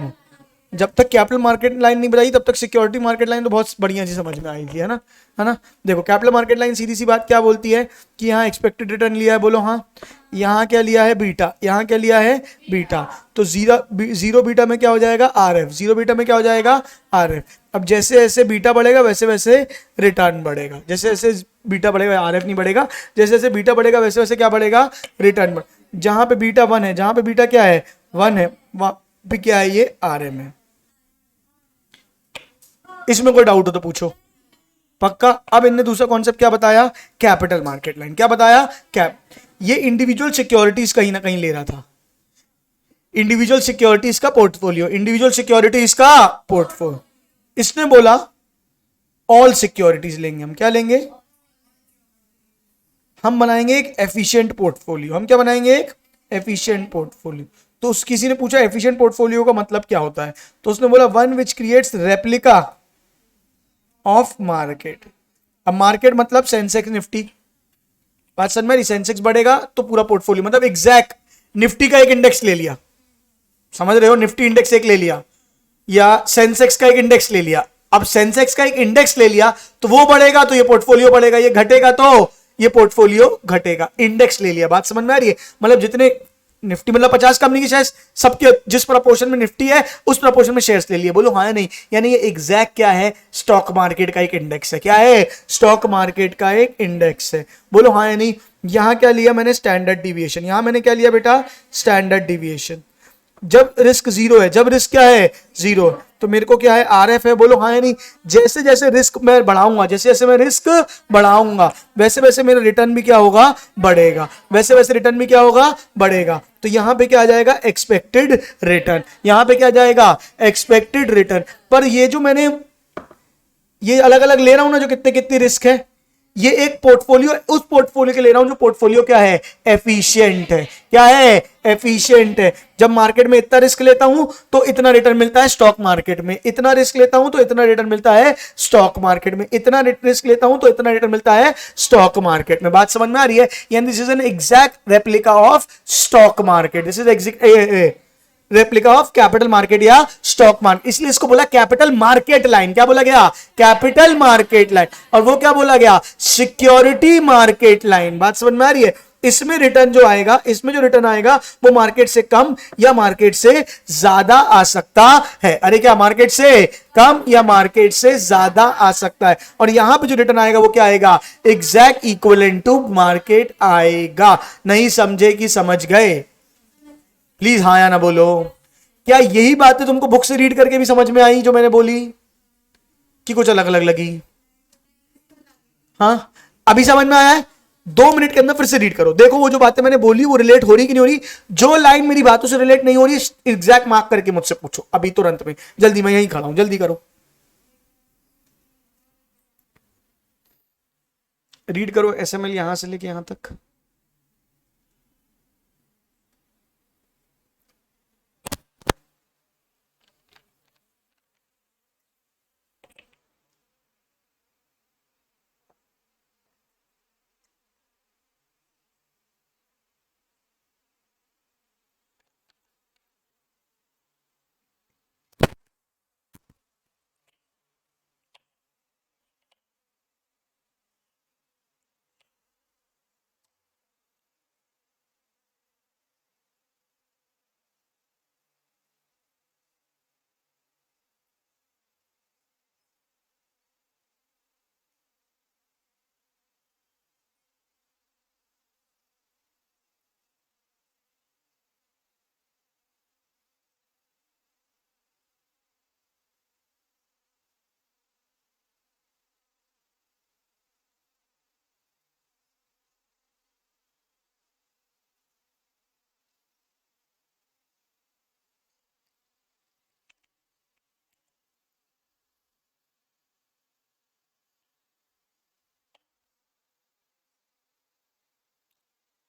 जब तक कैपिटल मार्केट लाइन नहीं बताई तब तक सिक्योरिटी मार्केट लाइन तो बहुत बढ़िया जी समझ में आई थी, है ना, है ना। देखो कैपिटल मार्केट लाइन सीधी सी बात क्या बोलती है कि यहाँ एक्सपेक्टेड रिटर्न लिया है, बोलो हाँ। यहाँ क्या लिया है, बीटा। यहाँ क्या लिया है, बीटा। तो जीरो बीटा में क्या हो जाएगा, आर एफ। जीरो बीटा में क्या हो जाएगा, आर एफ। अब जैसे जैसे बीटा बढ़ेगा वैसे वैसे रिटर्न बढ़ेगा, जैसे जैसे बीटा बढ़ेगा आर एफ नहीं बढ़ेगा, जैसे जैसे बीटा बढ़ेगा वैसे वैसे क्या बढ़ेगा, रिटर्न बढ़। जहां पे बीटा 1 है, जहां पे बीटा क्या है, 1 है, वहां पे क्या है, ये आर एम है। इसमें कोई डाउट हो तो पूछो। पक्का। अब इनने दूसरा कॉन्सेप्ट क्या बताया, कैपिटल मार्केट लाइन। क्या बताया, कैप। ये इंडिविजुअल सिक्योरिटीज कहीं ना कहीं ले रहा था, इंडिविजुअल सिक्योरिटीज का पोर्टफोलियो, इंडिविजुअल सिक्योरिटीज का पोर्टफोलियो। इसने बोला ऑल सिक्योरिटीज लेंगे हम। क्या लेंगे, हम बनाएंगे एक एफिशिएंट पोर्टफोलियो। हम क्या बनाएंगे, एक एफिशिएंट पोर्टफोलियो। तो उस किसी ने पूछा एफिशिएंट पोर्टफोलियो का मतलब क्या होता है, तो उसने बोला one which creates replica of market. अब मार्केट मतलब सेंसेक्स निफ्टी। बात समझ में, सेंसेक्स बढ़ेगा तो पूरा पोर्टफोलियो, मतलब एग्जैक्ट निफ्टी का एक इंडेक्स ले लिया, समझ रहे हो, निफ्टी इंडेक्स एक ले लिया या सेंसेक्स का एक इंडेक्स ले लिया। अब सेंसेक्स का एक इंडेक्स ले लिया तो वो बढ़ेगा तो ये पोर्टफोलियो बढ़ेगा, ये घटेगा तो ये पोर्टफोलियो घटेगा। इंडेक्स ले लिया, बात समझ में आ रही है, मतलब जितने निफ्टी मतलब 50 कंपनी के शेयर्स, सबके जिस प्रपोर्शन में निफ्टी है उस प्रपोर्शन में शेयर्स ले लिए। बोलो हाँ या नहीं, यानी ये एग्जैक्ट क्या है, स्टॉक मार्केट का एक इंडेक्स है। क्या है, स्टॉक मार्केट का एक इंडेक्स है। बोलो हाँ या नहीं। यहां क्या लिया मैंने, स्टैंडर्ड डिविएशन। यहां मैंने क्या लिया बेटा, स्टैंडर्ड डिविएशन। जब रिस्क जीरो है, जब रिस्क क्या है, जीरो, तो मेरे को क्या है, आर एफ है। बोलो हाँ या नहीं। जैसे जैसे रिस्क मैं बढ़ाऊंगा, जैसे जैसे मैं रिस्क बढ़ाऊंगा वैसे वैसे मेरा रिटर्न भी क्या होगा, बढ़ेगा, वैसे वैसे रिटर्न भी क्या होगा, बढ़ेगा। तो यहां पे क्या आ जाएगा, एक्सपेक्टेड रिटर्न। यहां पे क्या आ जाएगा, एक्सपेक्टेड रिटर्न। पर ये जो मैंने ये अलग अलग ले रहा हूं ना, जो कितने कितनी रिस्क है, ये एक पोर्टफोलियो, उस पोर्टफोलियो के ले रहा हूं जो पोर्टफोलियो क्या है, एफिशिएंट है। क्या है, एफिशिएंट है। जब मार्केट में इतना रिस्क लेता हूं तो इतना रिटर्न मिलता है स्टॉक मार्केट में, इतना रिस्क लेता हूं तो इतना रिटर्न मिलता है स्टॉक मार्केट में, इतना रिस्क लेता हूं तो इतना रिटर्न मिलता है स्टॉक मार्केट में। बात समझ में आ रही है, यानी this is an exact replica of stock market, this is exact replica of capital market या स्टॉक मार्केट। इसलिए इसको बोला कैपिटल मार्केट लाइन। क्या बोला गया, कैपिटल मार्केट लाइन। और वो क्या बोला गया, सिक्योरिटी मार्केट लाइन। बात समझ में आ रही है। इसमें रिटर्न जो आएगा, इसमें जो रिटर्न आएगा वो मार्केट से कम या मार्केट से ज्यादा आ सकता है। अरे क्या, मार्केट से कम या मार्केट से ज्यादा आ सकता है। और यहां पे जो रिटर्न आएगा वो क्या आएगा, एग्जैक्ट इक्विवेलेंट टू मार्केट आएगा। नहीं समझे कि समझ गए, प्लीज हाँ या ना बोलो। क्या यही बातें तुमको बुक से रीड करके भी समझ में आई जो मैंने बोली, कि कुछ अलग अलग लगी। हाँ, अभी समझ में आया है। 2 मिनट के अंदर फिर से रीड करो, देखो वो जो बातें मैंने बोली वो रिलेट हो रही कि नहीं हो रही। जो लाइन मेरी बातों से रिलेट नहीं हो रही एग्जैक्ट मार्क करके मुझसे पूछो अभी तुरंत में, जल्दी, मैं यहीं खड़ा हूं, जल्दी करो, रीड करो। एसएमएल यहां से लेके यहां तक।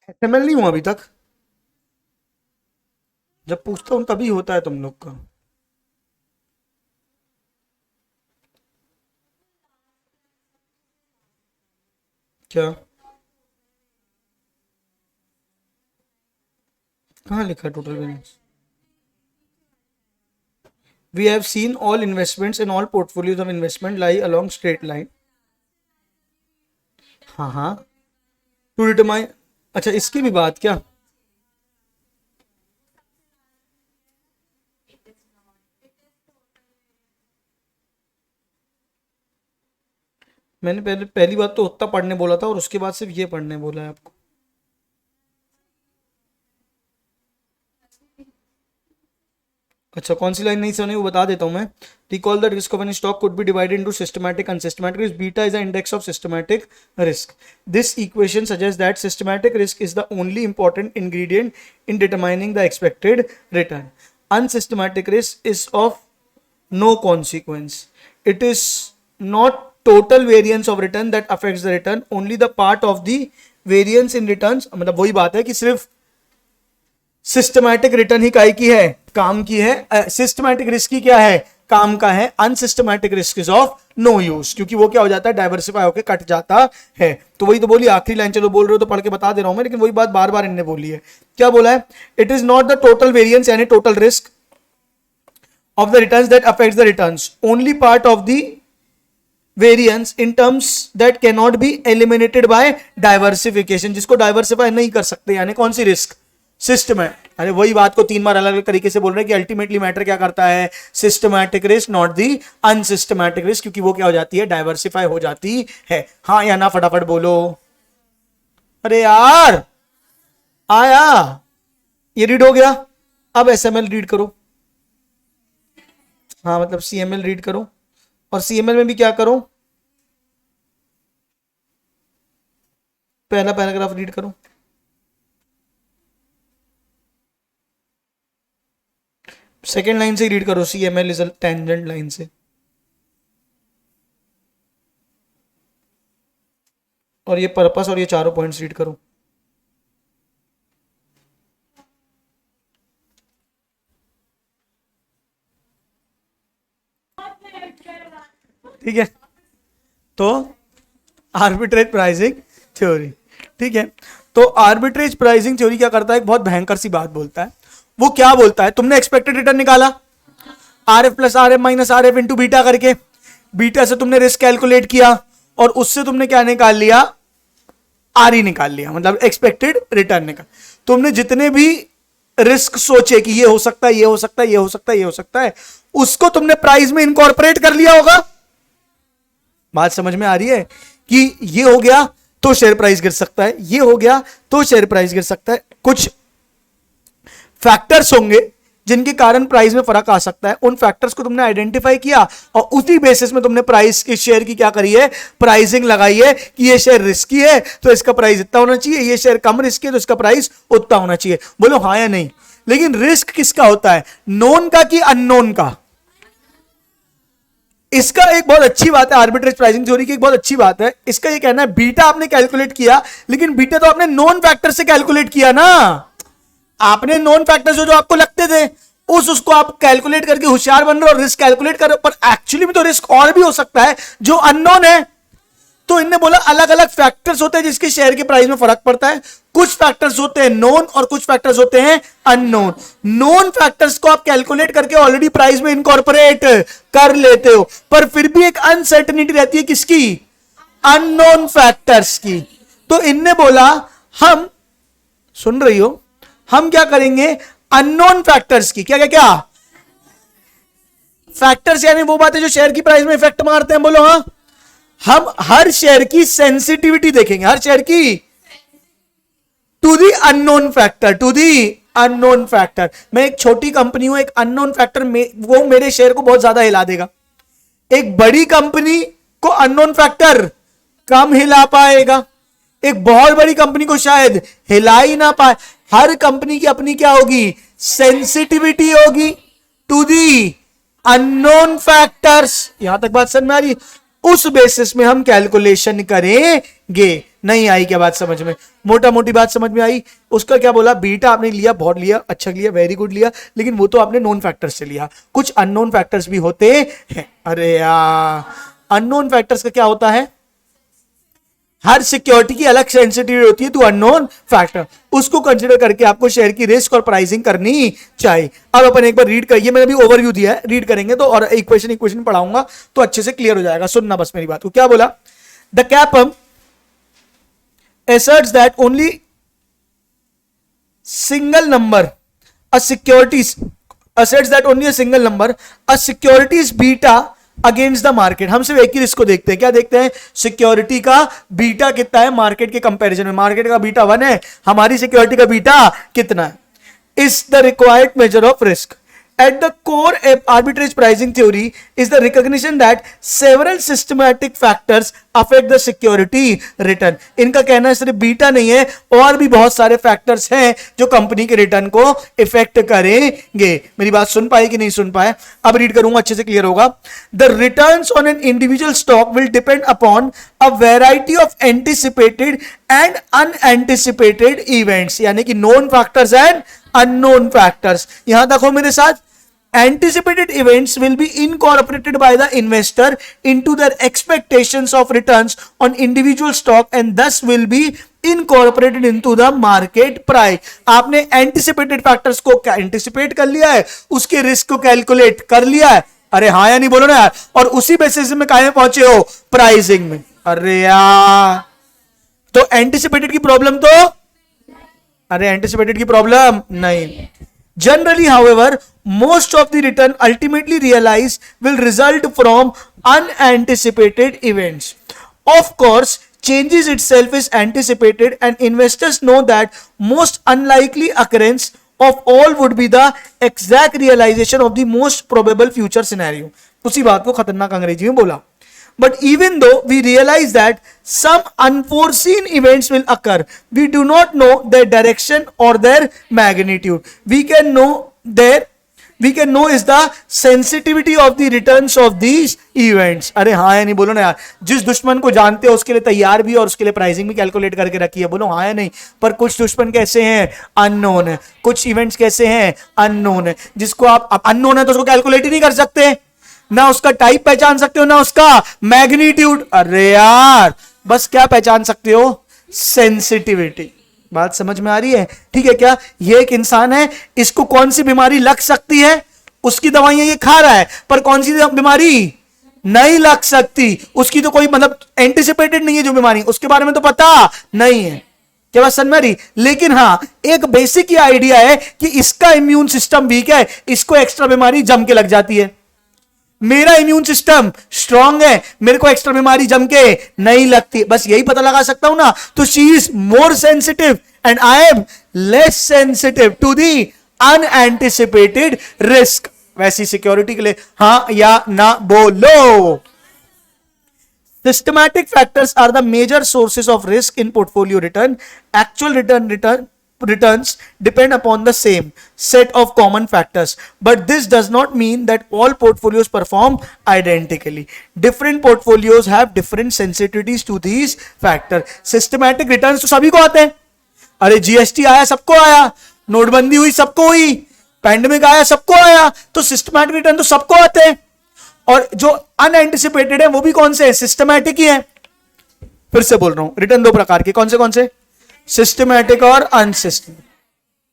एसएमएल नहीं हुआ अभी तक, जब पूछता हूं तभी होता है तुम लोग का। क्या, कहाँ लिखा है total balance, we have seen all investments in all portfolios of investment lie along straight line. हाँ हाँ, टू डिटरमाइन. अच्छा, इसकी भी बात क्या? मैंने पहली बात तो उतना पढ़ने बोला था और उसके बाद सिर्फ ये पढ़ने बोला है आपको. अच्छा, कौन सी लाइन नहीं सुनी वो बता देता हूं मैं. Recall the risk of an stock could be divided into systematic and unsystematic risk. Beta is the index of systematic risk. This equation suggest that systematic risk is the only important ingredient in determining the expected return. Unsystematic risk is of no consequence. It is not total variance of return that affects the return, only the part of the variance in returns. मतलब वही बात है कि सिर्फ systematic return ही काई की है, काम की है. सिस्टमैटिक रिस्क की क्या है, काम का है. Unsystematic risk is of no use, क्योंकि वो क्या हो जाता है, डाइवर्सिफाई होकर कट जाता है. तो वही तो बोली आखिरी लाइन. चलो बोल रहे हो तो पढ़ के बता दे रहा हूं मैं, लेकिन वही बात बार बार इनने बोली है. क्या बोला है? It is not the total variance यानी total risk of the returns that affects the returns, only part of the variance in terms that cannot be eliminated by diversification. जिसको diversify नहीं कर सकते, यानी कौन सी रिस्क, सिस्टम है. अरे वही बात को 3 बार अलग अलग तरीके से बोल रहे हैं कि अल्टीमेटली मैटर क्या करता है, systematic risk not the unsystematic risk, क्योंकि वो क्या हो जाती है, डाइवर्सिफाई हो जाती है. हाँ या ना फटाफट बोलो. अरे यार आया, ये रीड हो गया. अब एसएमएल रीड करो. हाँ मतलब सीएमएल रीड करो, और सीएमएल में भी क्या करो, पहला पैराग्राफ रीड करो. सेकेंड लाइन से रीड करो. CML is a tangent line से. और ये पर्पस और ये चारों पॉइंट्स रीड करो. ठीक है, तो आर्बिट्रेज प्राइसिंग थ्योरी. ठीक है, तो आर्बिट्रेज प्राइसिंग थ्योरी क्या करता है, एक बहुत भयंकर सी बात बोलता है. वो क्या बोलता है, तुमने एक्सपेक्टेड रिटर्न निकाला are F plus R F minus R F into beta करके. बीटा से तुमने रिस्क कैलकुलेट किया और उससे तुमने क्या निकाल लिया, आर ई निकाल लिया, मतलब एक्सपेक्टेड रिटर्न निकाल. तुमने जितने भी रिस्क सोचे कि ये हो सकता है, ये हो सकता है, ये हो सकता है, ये हो सकता है, उसको तुमने प्राइस में इनकॉर्पोरेट कर लिया होगा. बात समझ में आ रही है कि ये हो गया तो शेयर प्राइस गिर सकता है, ये हो गया तो शेयर प्राइस गिर सकता है. कुछ फैक्टर्स होंगे जिनके कारण प्राइस में फर्क आ सकता है. उन फैक्टर्स को तुमने आइडेंटिफाई किया और उसी बेसिस में तुमने प्राइस के शेयर की क्या करी है, प्राइसिंग लगाई है कि ये शेयर रिस्की है तो इसका प्राइस इतना होना चाहिए, ये शेयर कम रिस्की है तो इसका प्राइस उतना होना चाहिए. बोलो हाँ या नहीं. लेकिन रिस्क किसका होता है, नोन का कि अननोन का. इसका एक बहुत अच्छी बात है, आर्बिट्रेज प्राइसिंग थ्योरी की एक बहुत अच्छी बात है. इसका ये कहना है बीटा आपने कैलकुलेट किया, लेकिन बीटा तो आपने नॉन फैक्टर से कैलकुलेट किया ना. आपने नॉन फैक्टर जो आपको लगते थे उसको आप कैलकुलेट करके होशियार बन रहे हो और रिस्क कैलकुलेट कर रहे हो, पर एक्चुअली में तो रिस्क और भी हो सकता है जो अननोन है. तो इनने बोला अलग अलग फैक्टर्स होते हैं जिसके शेयर के प्राइस में फर्क पड़ता है. कुछ फैक्टर्स होते हैं नोन और कुछ फैक्टर्स होते हैं अननोन. नोन फैक्टर्स को आप कैलकुलेट करके ऑलरेडी प्राइस में इनकॉर्पोरेट कर लेते हो, पर फिर भी एक अनसर्टेनिटी रहती है किसकी, अननोन फैक्टर्स की. तो इनने बोला हम, सुन रही हो, हम क्या करेंगे, अननोन फैक्टर्स की क्या क्या क्या फैक्टर्स यानी वो बातें जो शेयर की प्राइस में इफेक्ट मारते हैं. बोलो हाँ. हम हर शेयर की सेंसिटिविटी देखेंगे, हर शेयर की to the unknown factor, to the unknown factor. मैं एक छोटी कंपनी हूं, एक अननोन फैक्टर में वो मेरे शेयर को बहुत ज्यादा हिला देगा. एक बड़ी कंपनी को अननोन फैक्टर कम हिला पाएगा, एक बहुत बड़ी कंपनी को शायद हिला ही ना पाए. हर कंपनी की अपनी क्या होगी, सेंसिटिविटी होगी टू दी अननोन फैक्टर्स. यहां तक बात समझ में आ रही. उस बेसिस में हम कैलकुलेशन करेंगे. नहीं आई क्या बात समझ में, मोटा मोटी बात समझ में आई. उसका क्या बोला, बीटा आपने लिया, बहुत लिया, अच्छा लिया, वेरी गुड लिया, लेकिन वो तो आपने नोन फैक्टर्स से लिया. कुछ अननोन फैक्टर्स भी होते हैं. अरे यार, अननोन फैक्टर्स का क्या होता है, हर सिक्योरिटी की अलग सेंसिटिविटी होती है टू अननोन फैक्टर, उसको कंसिडर करके आपको शेयर की रिस्क और प्राइसिंग करनी चाहिए। अब अपन एक बार रीड करिए, मैंने अभी ओवरव्यू दिया है, रीड करेंगे तो, और एक क्वेश्चन पढ़ाऊंगा तो अच्छे से क्लियर हो जाएगा। सुनना बस मेरी बात को। क्या बोला? The कैपम asserts that only single number a securities asserts that only a single number a securities beta against the market. हम सिर्फ एक ही रिस्क को देखते हैं। क्या देखते हैं? सिक्योरिटी का बीटा कितना है मार्केट के कंपैरिजन में। मार्केट का बीटा 1 है, हमारी सिक्योरिटी का बीटा कितना है? Is the required measure of risk. At the core of arbitrage pricing theory is the recognition that several systematic factors affect the security return. इनका कहना है सिर्फ बीटा नहीं है, और भी बहुत सारे फैक्टर्स हैं जो कंपनी के रिटर्न को इफेक्ट करेंगे। मेरी बात सुन पाए कि नहीं सुन पाए? अब रीड करूंगा, अच्छे से क्लियर होगा। The returns on an individual stock will depend upon a variety of anticipated and unanticipated events, यानी कि known factors and unknown factors। यहां देखो मेरे साथ, anticipated events will be incorporated by the investor into their expectations of returns on individual stock and thus will be incorporated into the market price। आपने anticipated factors को anticipate कर लिया है, उसके रिस्क को कैलकुलेट कर लिया है, अरे हाँ या नहीं बोलो ना यार, और उसी बेसिस में काहे पहुंचे हो? प्राइसिंग में। अरे यार, तो एंटिसिपेटेड की प्रॉब्लम तो, अरे एंटिसिपेटेड की प्रॉब्लम नहीं। Generally, however, most of the return ultimately realized will result from unanticipated events. Of course, changes itself is anticipated and investors know that most unlikely occurrence of all would be the exact realization of the most probable future scenario. उसी बात को खतरनाक अंग्रेजी में बोला। But even though we realize that some unforeseen events will occur, we do not know their direction or their magnitude. We can know is the sensitivity of the returns of these events. अरे हाँ या नहीं बोलो ना यार। जिस दुश्मन को जानते हो उसके लिए तैयार भी और उसके लिए प्राइसिंग भी कैलकुलेट करके रखी है। बोलो हाँ या नहीं? पर कुछ दुश्मन कैसे हैं? अननोन है। कुछ इवेंट्स कैसे हैं? अननोन है। जिसको आप अननोन है तो उसको कैलकुलेट ही नहीं कर सकते, ना उसका टाइप पहचान सकते हो, ना उसका मैग्नीट्यूड। अरे यार, बस क्या पहचान सकते हो? सेंसिटिविटी। बात समझ में आ रही है? ठीक है क्या? ये एक इंसान है, इसको कौन सी बीमारी लग सकती है, उसकी दवाइयां ये खा रहा है, पर कौन सी बीमारी नहीं लग सकती, उसकी तो कोई मतलब एंटिसिपेटेड नहीं है जो बीमारी, उसके बारे में तो पता नहीं है। क्या बात समझ में आ रही? लेकिन हाँ, एक बेसिक ये आइडिया है कि इसका इम्यून सिस्टम वीक है, इसको एक्स्ट्रा बीमारी जम के लग जाती है। मेरा इम्यून सिस्टम स्ट्रांग है, मेरे को एक्स्ट्रा बीमारी जम के नहीं लगती। बस यही पता लगा सकता हूं ना। तो she is more sensitive and I am less sensitive to the unanticipated risk. वैसी सिक्योरिटी के लिए हाँ या ना बोलो। Systematic factors are the major sources of risk in portfolio return. Actual returns depend upon the same set of common factors, but this does not mean that all portfolios perform identically. Different portfolios have different sensitivities to these factors. Systematic returns तो सभी को आते हैं। अरे GST आया सबको आया, नोटबंदी हुई सबको हुई, पैंडेमिक आया सबको आया, तो सिस्टमैटिक रिटर्न तो सबको आते हैं। और जो अनएंटिसिपेटेड है वो भी कौन से है? सिस्टमैटिक ही है। फिर से बोल रहा हूं, रिटर्न दो प्रकार के, कौन से? सिस्टमैटिक और अनसिस्टमैटिक।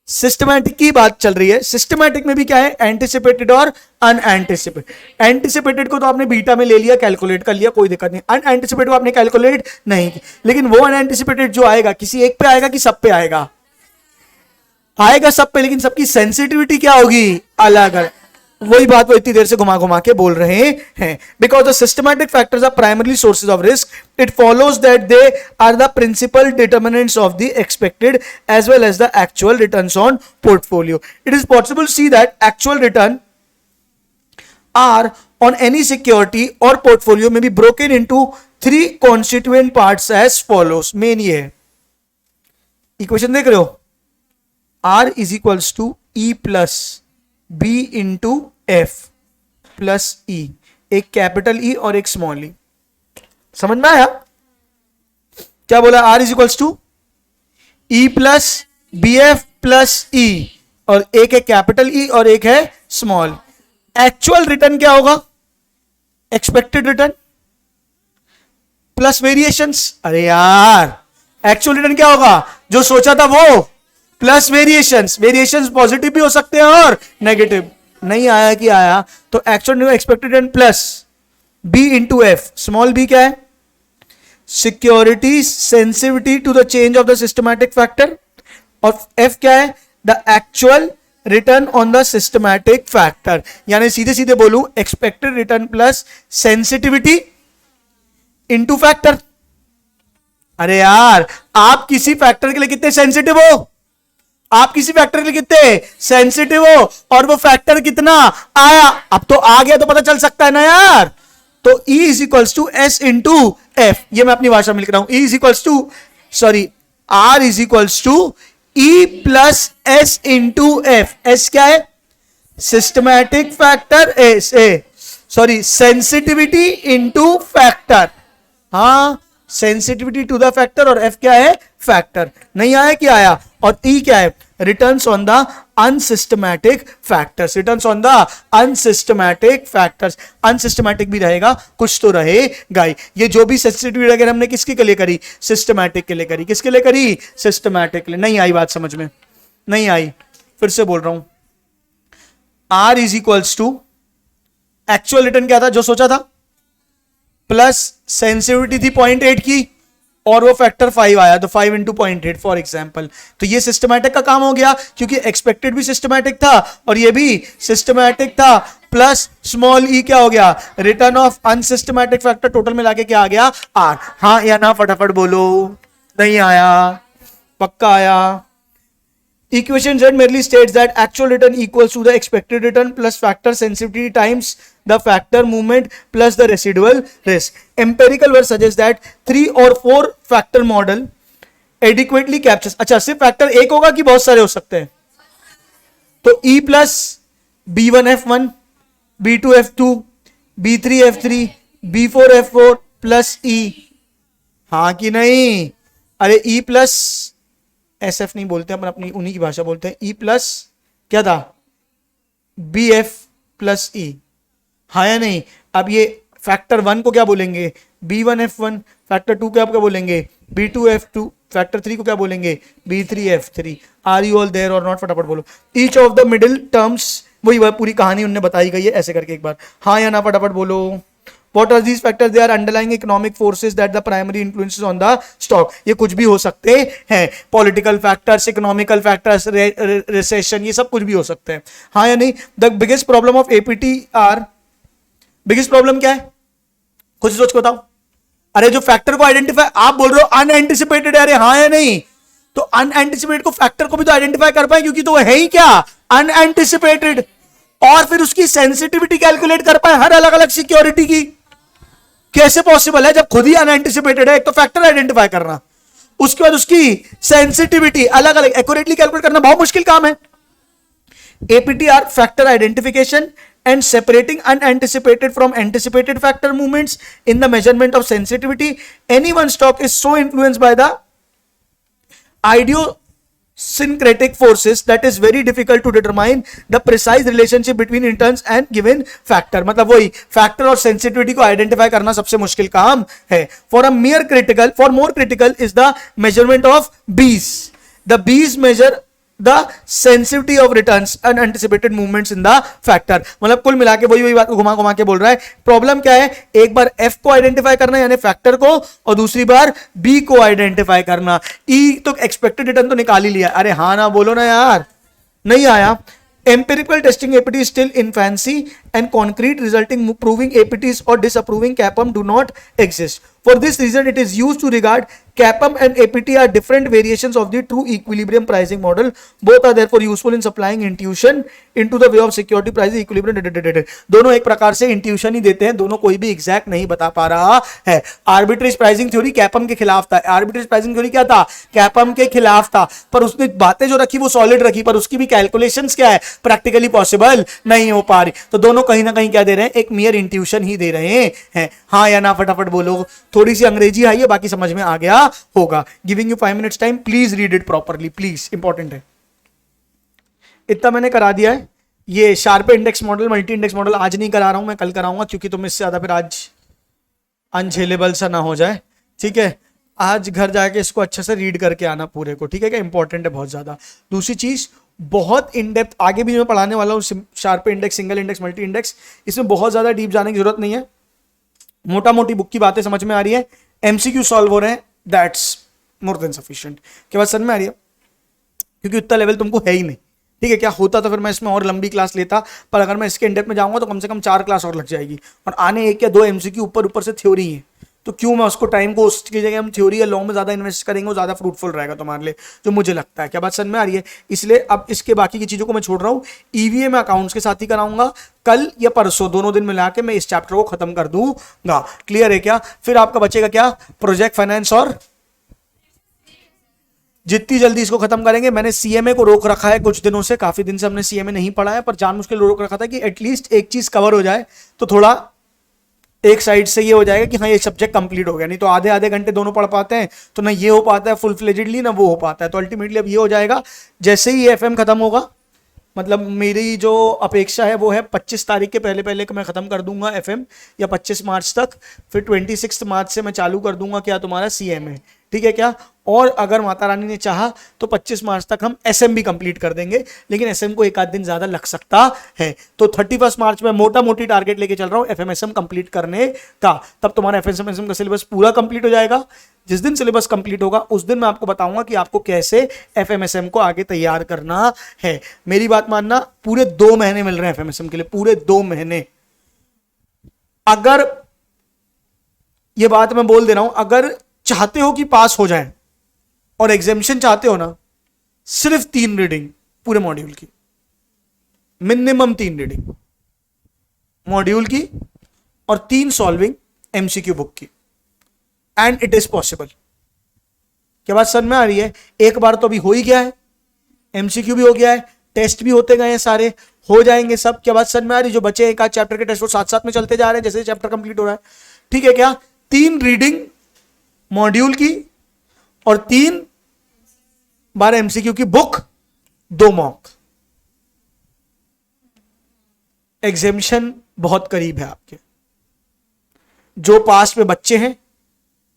सिस्टमैटिक की बात चल रही है। सिस्टमैटिक में भी क्या है? एंटिसिपेटेड और अनएंटिसिपेटेड। एंटिसिपेटेड को तो आपने बीटा में ले लिया, कैलकुलेट कर लिया, कोई दिक्कत नहीं। अनएंटिसिपेटेड को आपने कैलकुलेट नहीं की, लेकिन वो अनएंटिसिपेटेड जो आएगा, किसी एक पे आएगा कि सब पे आएगा? आएगा सब पे, लेकिन सबकी सेंसिटिविटी क्या होगी? अलग अलग। वही बात वो इतनी देर से घुमा घुमा के बोल रहे हैं। Because the systematic factors are primarily sources of risk, it follows that they are the principal determinants of the expected as well as the actual returns on portfolio. It is possible to see that actual return R on any security और portfolio में be broken into 3 constituent parts as follows. Main ये है, equation देख रहे हो, R is equals to E plus B into F plus E, एक capital E और एक स्मॉल E। समझ में आया? क्या बोला? R is equals to E plus B F plus E, और एक है कैपिटल E और एक है स्मॉल। एक्चुअल रिटर्न क्या होगा? Expected return plus variations. अरे यार एक्चुअल रिटर्न क्या होगा, जो सोचा था वो प्लस वेरिएशंस। वेरिएशंस पॉजिटिव भी हो सकते हैं और नेगेटिव। नहीं आया कि आया, तो actual expected return plus B into F. Small B क्या है, security sensitivity to the change of the systematic factor, और एफ क्या है, the actual return on the systematic factor. यानी सीधे सीधे बोलूं, expected return plus sensitivity into factor. अरे यार आप किसी फैक्टर के लिए कितने सेंसिटिव हो, आप किसी फैक्टर के लिए कितने सेंसिटिव हो, और वो फैक्टर कितना आया, अब तो आ गया तो पता चल सकता है ना यार। तो E is equals to S into F, ये मैं अपनी भाषा में लिख रहा हूं। E is equals to R is equals to E plus S into F. S क्या है, systematic factor, sensitivity into factor. हाँ, सेंसिटिविटी टू द फैक्टर, और एफ क्या है, फैक्टर। नहीं आया कि आया, और ई क्या है, returns on the unsystematic factors. Returns on the unsystematic factors. Unsystematic भी रहेगा, कुछ तो रहेगा ही। ये जो भी सेंसिटिविटी अगर हमने किसके लिए करी, सिस्टमैटिक के लिए करी। किसके लिए करी, सिस्टमैटिक के लिए। नहीं आई बात समझ में, नहीं आई, फिर से बोल रहा हूं। R is equals to actual return क्या था जो सोचा था, प्लस सेंसिटिविटी थी 0.8 की, और वो फैक्टर 5 आया, तो 5 इंटू 0.8 फॉर एग्जाम्पल। तो ये सिस्टमैटिक का काम हो गया, क्योंकि एक्सपेक्टेड भी सिस्टमैटिक था और ये भी सिस्टमैटिक था। प्लस स्मॉल ई क्या हो गया, return of unsystematic factor. Total मिला के क्या आ गया, आर। हाँ या ना फटाफट बोलो। नहीं आया, पक्का आया। Equation Z merely states that actual return equals to the expected return plus factor sensitivity times the factor movement plus the residual risk. Empirical work suggests that 3 or 4 factor model adequately captures. अच्छा, सिर्फ factor एक होगा कि बहुत सारे हो सकते हैं? तो E plus B1F1, B2F2, B3F3, B4F4 plus E। हाँ कि नहीं? अरे E प्लस SF नहीं बोलते अपन, अपनी उन्हीं की भाषा बोलते हैं। E प्लस क्या था, BF प्लस E। हाँ या नहीं? अब ये फैक्टर 1 को क्या बोलेंगे, B1F1। फैक्टर 2 को क्या बोलेंगे, B2F2। फैक्टर 3 को क्या बोलेंगे, B3F3। Are you all there or not, फटाफट बोलो। Each of the middle terms, वही पूरी कहानी उनने बताई गई है, ऐसे करके एक बार हाँ या ना फटाफट बोलो। What are these factors? They are underlying economic forces that the primary influences on the stock. ये कुछ भी हो सकते हैं, political factors, economical factors, recession, ये सब कुछ भी हो सकते हैं। हाँ या नहीं? The biggest problem of APTR, biggest problem क्या है, खुद सोच के बताओ। अरे जो फैक्टर को आइडेंटिफाई, आप बोल रहे हो अनएंटिसिपेटेड है, अरे हाँ या नहीं? तो अनएंटिसिपेटेड को फैक्टर को भी तो आइडेंटिफाई कर पाए, क्योंकि तो वो है ही क्या, अनएंटिसिपेटेड। और फिर उसकी सेंसिटिविटी कैलकुलेट कर पाए हर अलग अलग सिक्योरिटी की। कैसे पॉसिबल है, जब खुद ही अनएंटिसिपेटेड है? एक तो फैक्टर आइडेंटिफाई करना, उसके बाद उसकी सेंसिटिविटी अलग अलग एक्यूरेटली कैलकुलेट करना बहुत मुश्किल काम है। APTR, factor identification and separating unanticipated from anticipated factor movements in the measurement of sensitivity. Any one stock is so influenced by the idiosyncratic forces that is very difficult to determine the precise relationship between returns and given factor. मतलब वही factor और sensitivity को identify करना सबसे मुश्किल काम है। For more critical is the measurement of B's. The B's measure the sensitivity of returns and anticipated movements in the factor. मतलब कुल मिला के वही बात को घुमा के बोल रहा है। प्रॉब्लम क्या है, एक बार F को आइडेंटिफाई करना यानी फैक्टर को, और दूसरी बार B को आइडेंटिफाई करना। E तो एक्सपेक्टेड रिटर्न तो निकाल ही लिया। अरे हाँ ना बोलो ना यार, नहीं आया। Empirical testing APT is still in fancy and concrete resulting proving APTs or disapproving CAPM do not exist. For this reason, it is used to regard CAPM and APT are different variations of the true equilibrium pricing model. Both are therefore useful in supplying intuition into the way of security pricing equilibrium. दोनों एक प्रकार से intuition ही देते हैं, दोनों कोई भी exact नहीं बता पा रहा है। आर्बिट्रेज प्राइसिंग थ्योरी कैपम के खिलाफ था। आर्बिट्रेज प्राइसिंग थ्योरी क्या था, कैपम के खिलाफ था, पर उसने बातें जो रखी वो सॉलिड रखी, पर उसकी भी कैलकुलेशंस क्या है, प्रैक्टिकली पॉसिबल नहीं हो पा रही। तो दोनों कहीं ना कहीं क्या दे रहे हैं, एक मियर इंट्यूशन ही दे रहे हैं। हाँ या ना फटाफट बोलो। थोड़ी सी अंग्रेजी आई है, बाकी समझ में आ गया होगा। Giving you 5 minutes time, please read it properly, please, important है। इतना मैंने करा दिया है। ये sharp index model, multi index model आज नहीं करा रहा हूं मैं, कल कराऊंगा, क्योंकि तुम इससे ज्यादा फिर आज अनझेलेबल सा ना हो जाए। ठीक है, आज घर जाके इसको अच्छे से रीड करके आना पूरे को, ठीक है क्या, इंपॉर्टेंट है बहुत ज्यादा। दूसरी चीज, बहुत इन डेप्थ आगे भी मैं पढ़ाने वाला हूँ, sharp index, single index, multi index, इसमें बहुत ज्यादा डीप जाने की जरूरत नहीं है, मोटा मोटी बुक की बातें समझ में आ रही है, एमसीक्यू सॉल्व हो रहे हैं, दैट्स मोर देन सफिशिएंट। क्या बात समझ में आ रही है? क्योंकि उतना लेवल तुमको है ही नहीं, ठीक है क्या, होता तो फिर मैं इसमें और लंबी क्लास लेता, पर अगर मैं इसके इंडेप्थ में जाऊंगा तो कम से कम 4 क्लास और लग जाएगी, और आने 1 या 2 एमसीक्यू ऊपर ऊपर से थ्योरी है, तो क्यों मैं उसको टाइम को उसकी जगह हम थ्योरी या लॉ में ज्यादा इन्वेस्ट करेंगे, वो ज्यादा फ्रूटफुल रहेगा तुम्हारे लिए, जो मुझे लगता है। क्या बात समझ में आ रही है? इसलिए अब इसके बाकी की चीजों को मैं छोड़ रहा हूँ, ईवीए में अकाउंट्स के साथ ही कराऊंगा, कल या परसों दोनों दिन मिला के मैं इस चैप्टर को खत्म कर दूंगा। क्लियर है क्या? फिर आपका बचेगा क्या, प्रोजेक्ट फाइनेंस, और जितनी जल्दी इसको खत्म करेंगे। मैंने सीएमए को रोक रखा है कुछ दिनों से, काफी दिन से हमने सीएमए नहीं पढ़ा है, पर जान मुश्किल रोक रखा था कि एटलीस्ट एक चीज कवर हो जाए, तो थोड़ा एक साइड से ये हो जाएगा कि हाँ ये सब्जेक्ट कंप्लीट हो गया, नहीं तो आधे आधे घंटे दोनों पढ़ पाते हैं तो ना ये हो पाता है फुल फ्लेजेडली, ना वो हो पाता है। तो अल्टीमेटली अब ये हो जाएगा जैसे ही एफएम खत्म होगा, मतलब मेरी जो अपेक्षा है वो है 25 तारीख के पहले पहले मैं खत्म कर दूंगा एफएम, या 25 मार्च तक, फिर 26 मार्च से मैं चालू कर दूंगा क्या, तुम्हारा सीएमए, ठीक है क्या। और अगर माता रानी ने चाहा तो 25 मार्च तक हम एसएम भी कंप्लीट कर देंगे, लेकिन एसएम को एक आध दिन ज्यादा लग सकता है, तो 31 मार्च में मोटा मोटी टारगेट लेके चल रहा हूं एफएमएसएम कंप्लीट करने का। तब तुम्हारा एफएमएसएम का सिलेबस पूरा कंप्लीट हो जाएगा। जिस दिन सिलेबस कंप्लीट होगा उस दिन मैं आपको बताऊंगा कि आपको कैसे एफएमएसएम को आगे तैयार करना है। मेरी बात मानना, पूरे 2 महीने मिल रहे हैं एफएमएसएम के लिए, पूरे 2 महीने। अगर ये बात मैं बोल दे रहा हूं, अगर चाहते हो कि पास हो जाए और एग्जामिशन चाहते हो ना, सिर्फ 3 रीडिंग पूरे मॉड्यूल की, मिनिमम 3 रीडिंग मॉड्यूल की और 3 सॉल्विंग एमसीक्यू बुक की, एंड इट इज पॉसिबल। क्या बात समझ में आ रही है? एक बार तो अभी हो ही गया है, एमसीक्यू भी हो गया है, टेस्ट भी होते गए हैं, सारे हो जाएंगे सब। क्या बात समझ में आ रही है? जो बचे एक आध चैप्टर के टेस्ट वो साथ साथ में चलते जा रहे हैं जैसे चैप्टर कंप्लीट हो रहा है, ठीक है क्या। 3 रीडिंग मॉड्यूल की और 3 बार एमसीक्यू की बुक, 2 मॉक। एग्जामिशन बहुत करीब है आपके। जो पास में बच्चे हैं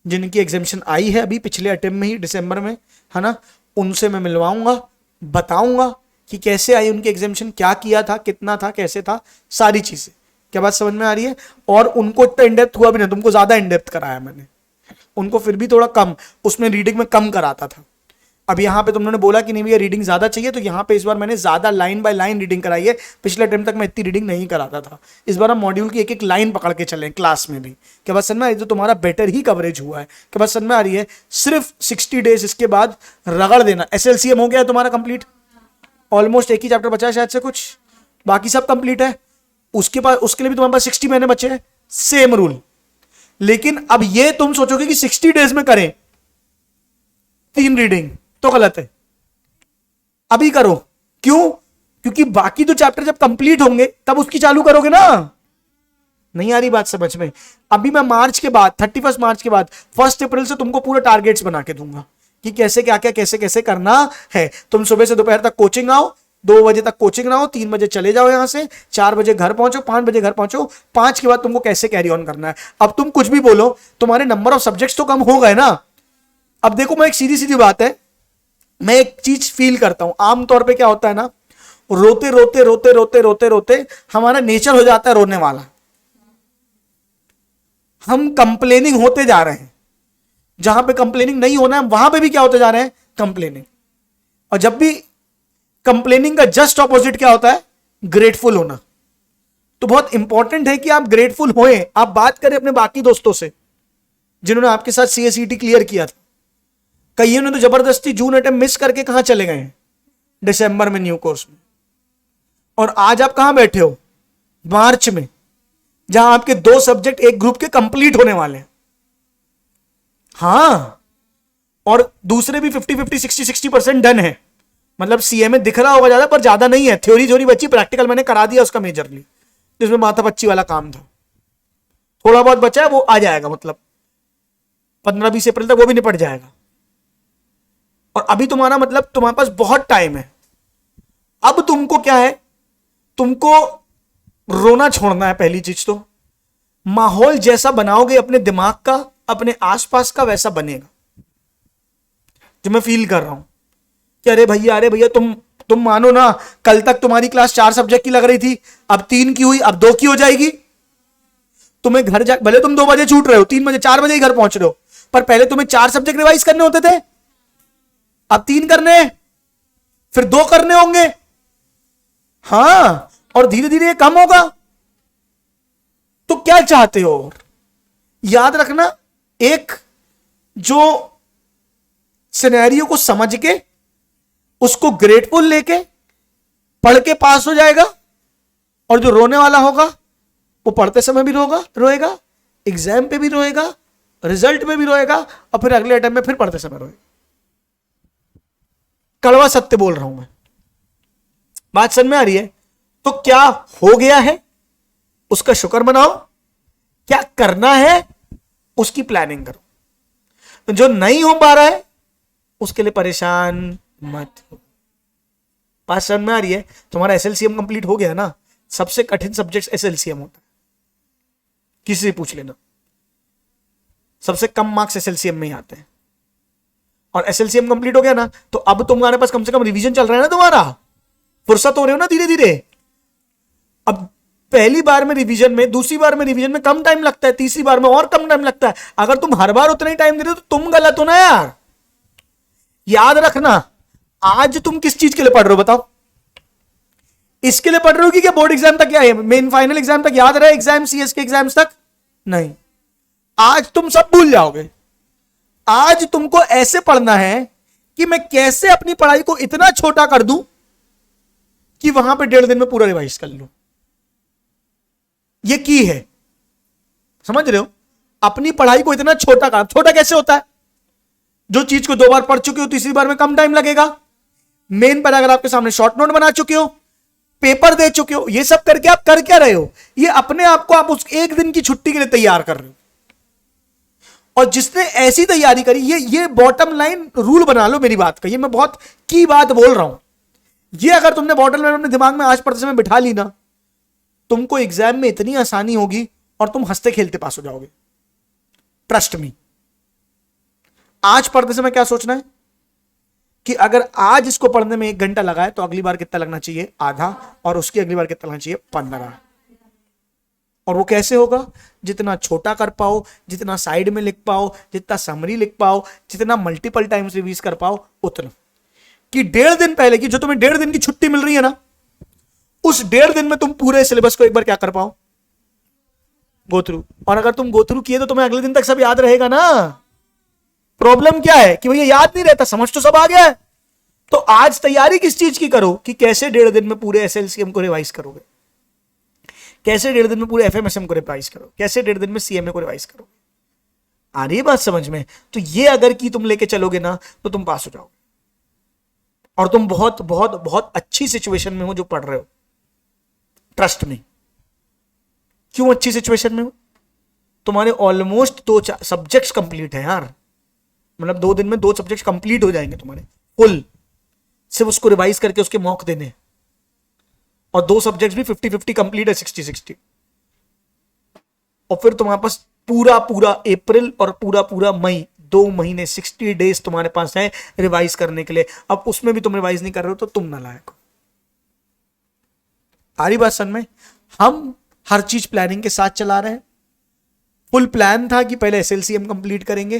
जिनकी एग्जामिशन आई है अभी पिछले अटेम्प्ट में ही दिसंबर में, है ना, उनसे मैं मिलवाऊंगा, बताऊंगा कि कैसे आई उनकी एग्जामिशन, क्या किया था, कितना था, कैसे था, सारी चीजें। क्या बात समझ में आ रही है? और उनको इतना इनडेप्थ हुआ भी नहीं, तुमको ज्यादा इनडेप्थ कराया मैंने, उनको फिर भी थोड़ा कम, उसमें रीडिंग में कम कराता था। अब यहाँ पे तुमने बोला कि नहीं भैया रीडिंग ज्यादा चाहिए, तो यहाँ पे इस बार मैंने ज्यादा लाइन बाय लाइन रीडिंग कराई है। पिछले टाइम तक मैं इतनी रीडिंग नहीं कराता था, इस बार हम मॉड्यूल की एक एक लाइन पकड़ के चले क्लास में भी। क्या बात समझ में आ रही है? तो तुम्हारा बेटर ही कवरेज हुआ है। क्या बात समझ में आ रही है? सिर्फ 60 डेज इसके बाद रगड़ देना। एसएलसीएम हो गया तुम्हारा कंप्लीट, ऑलमोस्ट एक ही चैप्टर बचा है शायद से कुछ, बाकी सब कंप्लीट है। उसके पास, उसके लिए भी तुम्हारे पास 60 महीने बचे हैं, सेम रूल। लेकिन अब ये तुम सोचोगे कि 60 डेज में करें 3 रीडिंग, तो गलत है। अभी करो। क्यों? क्योंकि बाकी तो चैप्टर जब कंप्लीट होंगे तब उसकी चालू करोगे ना। नहीं आ रही बात समझ में? अभी मैं मार्च के बाद, 31 मार्च के बाद 1 अप्रैल से तुमको पूरा टारगेट्स बना के दूंगा कि कैसे क्या क्या कैसे कैसे करना है। तुम सुबह से दोपहर तक कोचिंग आओ, 2 बजे तक कोचिंग ना हो, 3 बजे चले जाओ यहां से, 4 बजे घर पहुंचो, 5 बजे घर पहुंचो, 5 के बाद तुमको कैसे कैरी ऑन करना है। अब तुम कुछ भी बोलो, तुम्हारे नंबर ऑफ सब्जेक्ट्स तो कम हो गए ना। अब देखो, मैं एक सीधी सीधी बात है, मैं एक चीज फील करता हूं, आमतौर पे क्या होता है ना, रोते रोते रोते रोते रोते रोते हमारा नेचर हो जाता है रोने वाला। हम कंप्लेनिंग होते जा रहे हैं, जहां पे कंप्लेनिंग नहीं होना है वहां पे भी क्या होते जा रहे हैं, कंप्लेनिंग। और जब भी कंप्लेनिंग का जस्ट ऑपोजिट क्या होता है, ग्रेटफुल होना। तो बहुत इंपॉर्टेंट है कि आप ग्रेटफुल होएं। आप बात करें अपने बाकी दोस्तों से जिन्होंने आपके साथ सीएसईटी क्लियर किया था। कईयों ने तो जबरदस्ती जून अटेम्प्ट मिस करके कहां चले गए हैं, दिसंबर में न्यू कोर्स में। और आज आप कहां बैठे हो, मार्च में, जहां आपके 2 सब्जेक्ट एक ग्रुप के कंप्लीट होने वाले हैं। हां, और दूसरे भी 50-50 60% डन है। मतलब सीएमए दिख रहा होगा ज्यादा, पर ज्यादा नहीं है। थ्योरी थ्योरी बची, प्रैक्टिकल मैंने करा दिया उसका मेजरली, जिसमें माथा पच्ची वाला काम था। थोड़ा बहुत बचा है, वो आ जाएगा, मतलब 15-20 अप्रैल तक वो भी निपट जाएगा। और अभी तुम्हारा मतलब तुम्हारे पास बहुत टाइम है। अब तुमको क्या है, तुमको रोना छोड़ना है। पहली चीज तो माहौल जैसा बनाओगे अपने दिमाग का, अपने आसपास का वैसा बनेगा जो मैं फील कर रहा हूं कि अरे भैया तुम मानो ना, कल तक तुम्हारी क्लास 4 सब्जेक्ट की लग रही थी, अब 3 की हुई, अब 2 की हो जाएगी। तुम्हें घर जा, भले तुम 2 बजे छूट रहे हो, 3 बजे 4 बजे ही घर पहुंच रहे हो, पर पहले तुम्हें 4 सब्जेक्ट रिवाइज करने होते थे, अब 3 करने हैं, फिर 2 करने होंगे। हां, और धीरे धीरे ये कम होगा। तो क्या चाहते हो? याद रखना, एक जो सिनेरियो को समझ के उसको ग्रेटफुल लेके पढ़ के पास हो जाएगा, और जो रोने वाला होगा वो पढ़ते समय भी रोएगा, एग्जाम पे भी रोएगा, रिजल्ट में भी रोएगा, और फिर अगले अटेम्प्ट में फिर पढ़ते समय रोएगा। कड़वा सत्य बोल रहा हूं मैं, बात समझ में आ रही है? तो क्या हो गया है उसका शुक्र मनाओ, क्या करना है उसकी प्लानिंग करो, जो नहीं हो पा रहा है उसके लिए परेशान मत हो। बात समझ में आ रही है? तुम्हारा एसएलसीएम कंप्लीट हो गया ना, सबसे कठिन सब्जेक्ट एसएलसीएम होता है, किसी से पूछ लेना, सबसे कम मार्क्स एसएलसीएम में ही आते हैं। और एसएलसीएम कंप्लीट हो गया ना, तो अब तुम्हारे पास कम से कम रिवीजन चल रहा है ना, तुम्हारा फुर्सत हो रहे हो ना धीरे धीरे। अब पहली बार में रिवीजन में, दूसरी बार में रिवीजन में कम टाइम लगता है, तीसरी बार में और कम टाइम लगता है। अगर तुम हर बार उतना ही टाइम दे रहे हो तो तुम गलत हो ना यार। याद रखना, आज तुम किस चीज के लिए पढ़ रहे हो बताओ? इसके लिए पढ़ रहे हो कि क्या बोर्ड एग्जाम तक, क्या है मेन फाइनल एग्जाम तक याद रहे, एग्जाम सीएस के एग्जाम्स तक नहीं। आज तुम सब भूल जाओगे। आज तुमको ऐसे पढ़ना है कि मैं कैसे अपनी पढ़ाई को इतना छोटा कर दूं कि वहां पे 1.5 दिन में पूरा रिवाइज कर लूं। ये की है, समझ रहे हो? अपनी पढ़ाई को इतना छोटा कर, छोटा कैसे होता है? जो चीज को 2 बार पढ़ चुके हो, तीसरी बार में कम टाइम लगेगा। मेन पैराग्राफ के सामने शॉर्ट नोट बना चुके हो, पेपर दे चुके हो, ये सब करके आप कर क्या रहे हो? ये अपने आप को आप उस 1 दिन की छुट्टी के लिए तैयार कर रहे हो। और जिसने ऐसी तैयारी करी, ये बॉटम लाइन रूल बना लो मेरी बात का, ये मैं बहुत की बात बोल रहा हूं। ये अगर तुमने बॉटम लाइन अपने दिमाग में आज पढ़ते समय बिठा ली ना, तुमको एग्जाम में इतनी आसानी होगी और तुम हंसते खेलते पास हो जाओगे। Trust me. आज पढ़ते समय क्या सोचना है कि अगर आज इसको पढ़ने में 1 घंटा लगा है तो अगली बार कितना लगना चाहिए? आधा, और उसकी अगली बार कितना लगना चाहिए? 15। और वो कैसे होगा? जितना छोटा कर पाओ, जितना साइड में लिख पाओ, जितना समरी लिख पाओ, जितना मल्टीपल टाइम्स रिवीज कर पाओ, उतना। कि 1.5 दिन पहले की जो तुम्हें 1.5 दिन की छुट्टी मिल रही है ना, उस 1.5 दिन में तुम पूरे सिलेबस को एक बार क्या कर पाओ? Go through. और अगर तुम गो थ्रू किए तो तुम्हें अगले दिन तक सब याद रहेगा ना। प्रॉब्लम क्या है कि भैया याद नहीं रहता, समझ तो सब आ गया है। तो आज तैयारी किस चीज की करो कि कैसे 1.5 दिन में पूरे एसएलसीएम को रिवाइज करोगे, कैसे 1.5 दिन में पूरे एफएमएसएम को रिवाइज करो, कैसे 1.5 दिन में सीएमए को रिवाइज करो। आ रही है बात समझ में? तो ये अगर की तुम लेके चलोगे ना तो तुम पास हो जाओगे। और तुम बहुत बहुत बहुत अच्छी सिचुएशन में हो जो पढ़ रहे हो, ट्रस्ट में। क्यों अच्छी सिचुएशन में हो? तुम्हारे ऑलमोस्ट 2 सब्जेक्ट्स कंप्लीट है यार, मतलब 2 दिन में 2 सब्जेक्ट कंप्लीट हो जाएंगे तुम्हारे फुल, सिर्फ उसको रिवाइज करके उसके मॉक देने। और 2 सब्जेक्ट्स भी 50-50 कंप्लीट है, 60-60। और फिर तुम्हारे पास पूरा पूरा अप्रैल और पूरा पूरा मई, 2 महीने 60 डेज तुम्हारे पास है रिवाइज करने के लिए। अब उसमें भी तुम रिवाइज नहीं कर रहे हो तो तुम नालायक हो। आ रही बात समझ में? हम हर चीज प्लानिंग के साथ चला रहे हैं। फुल प्लान था कि पहले एसएलसीएम कंप्लीट करेंगे,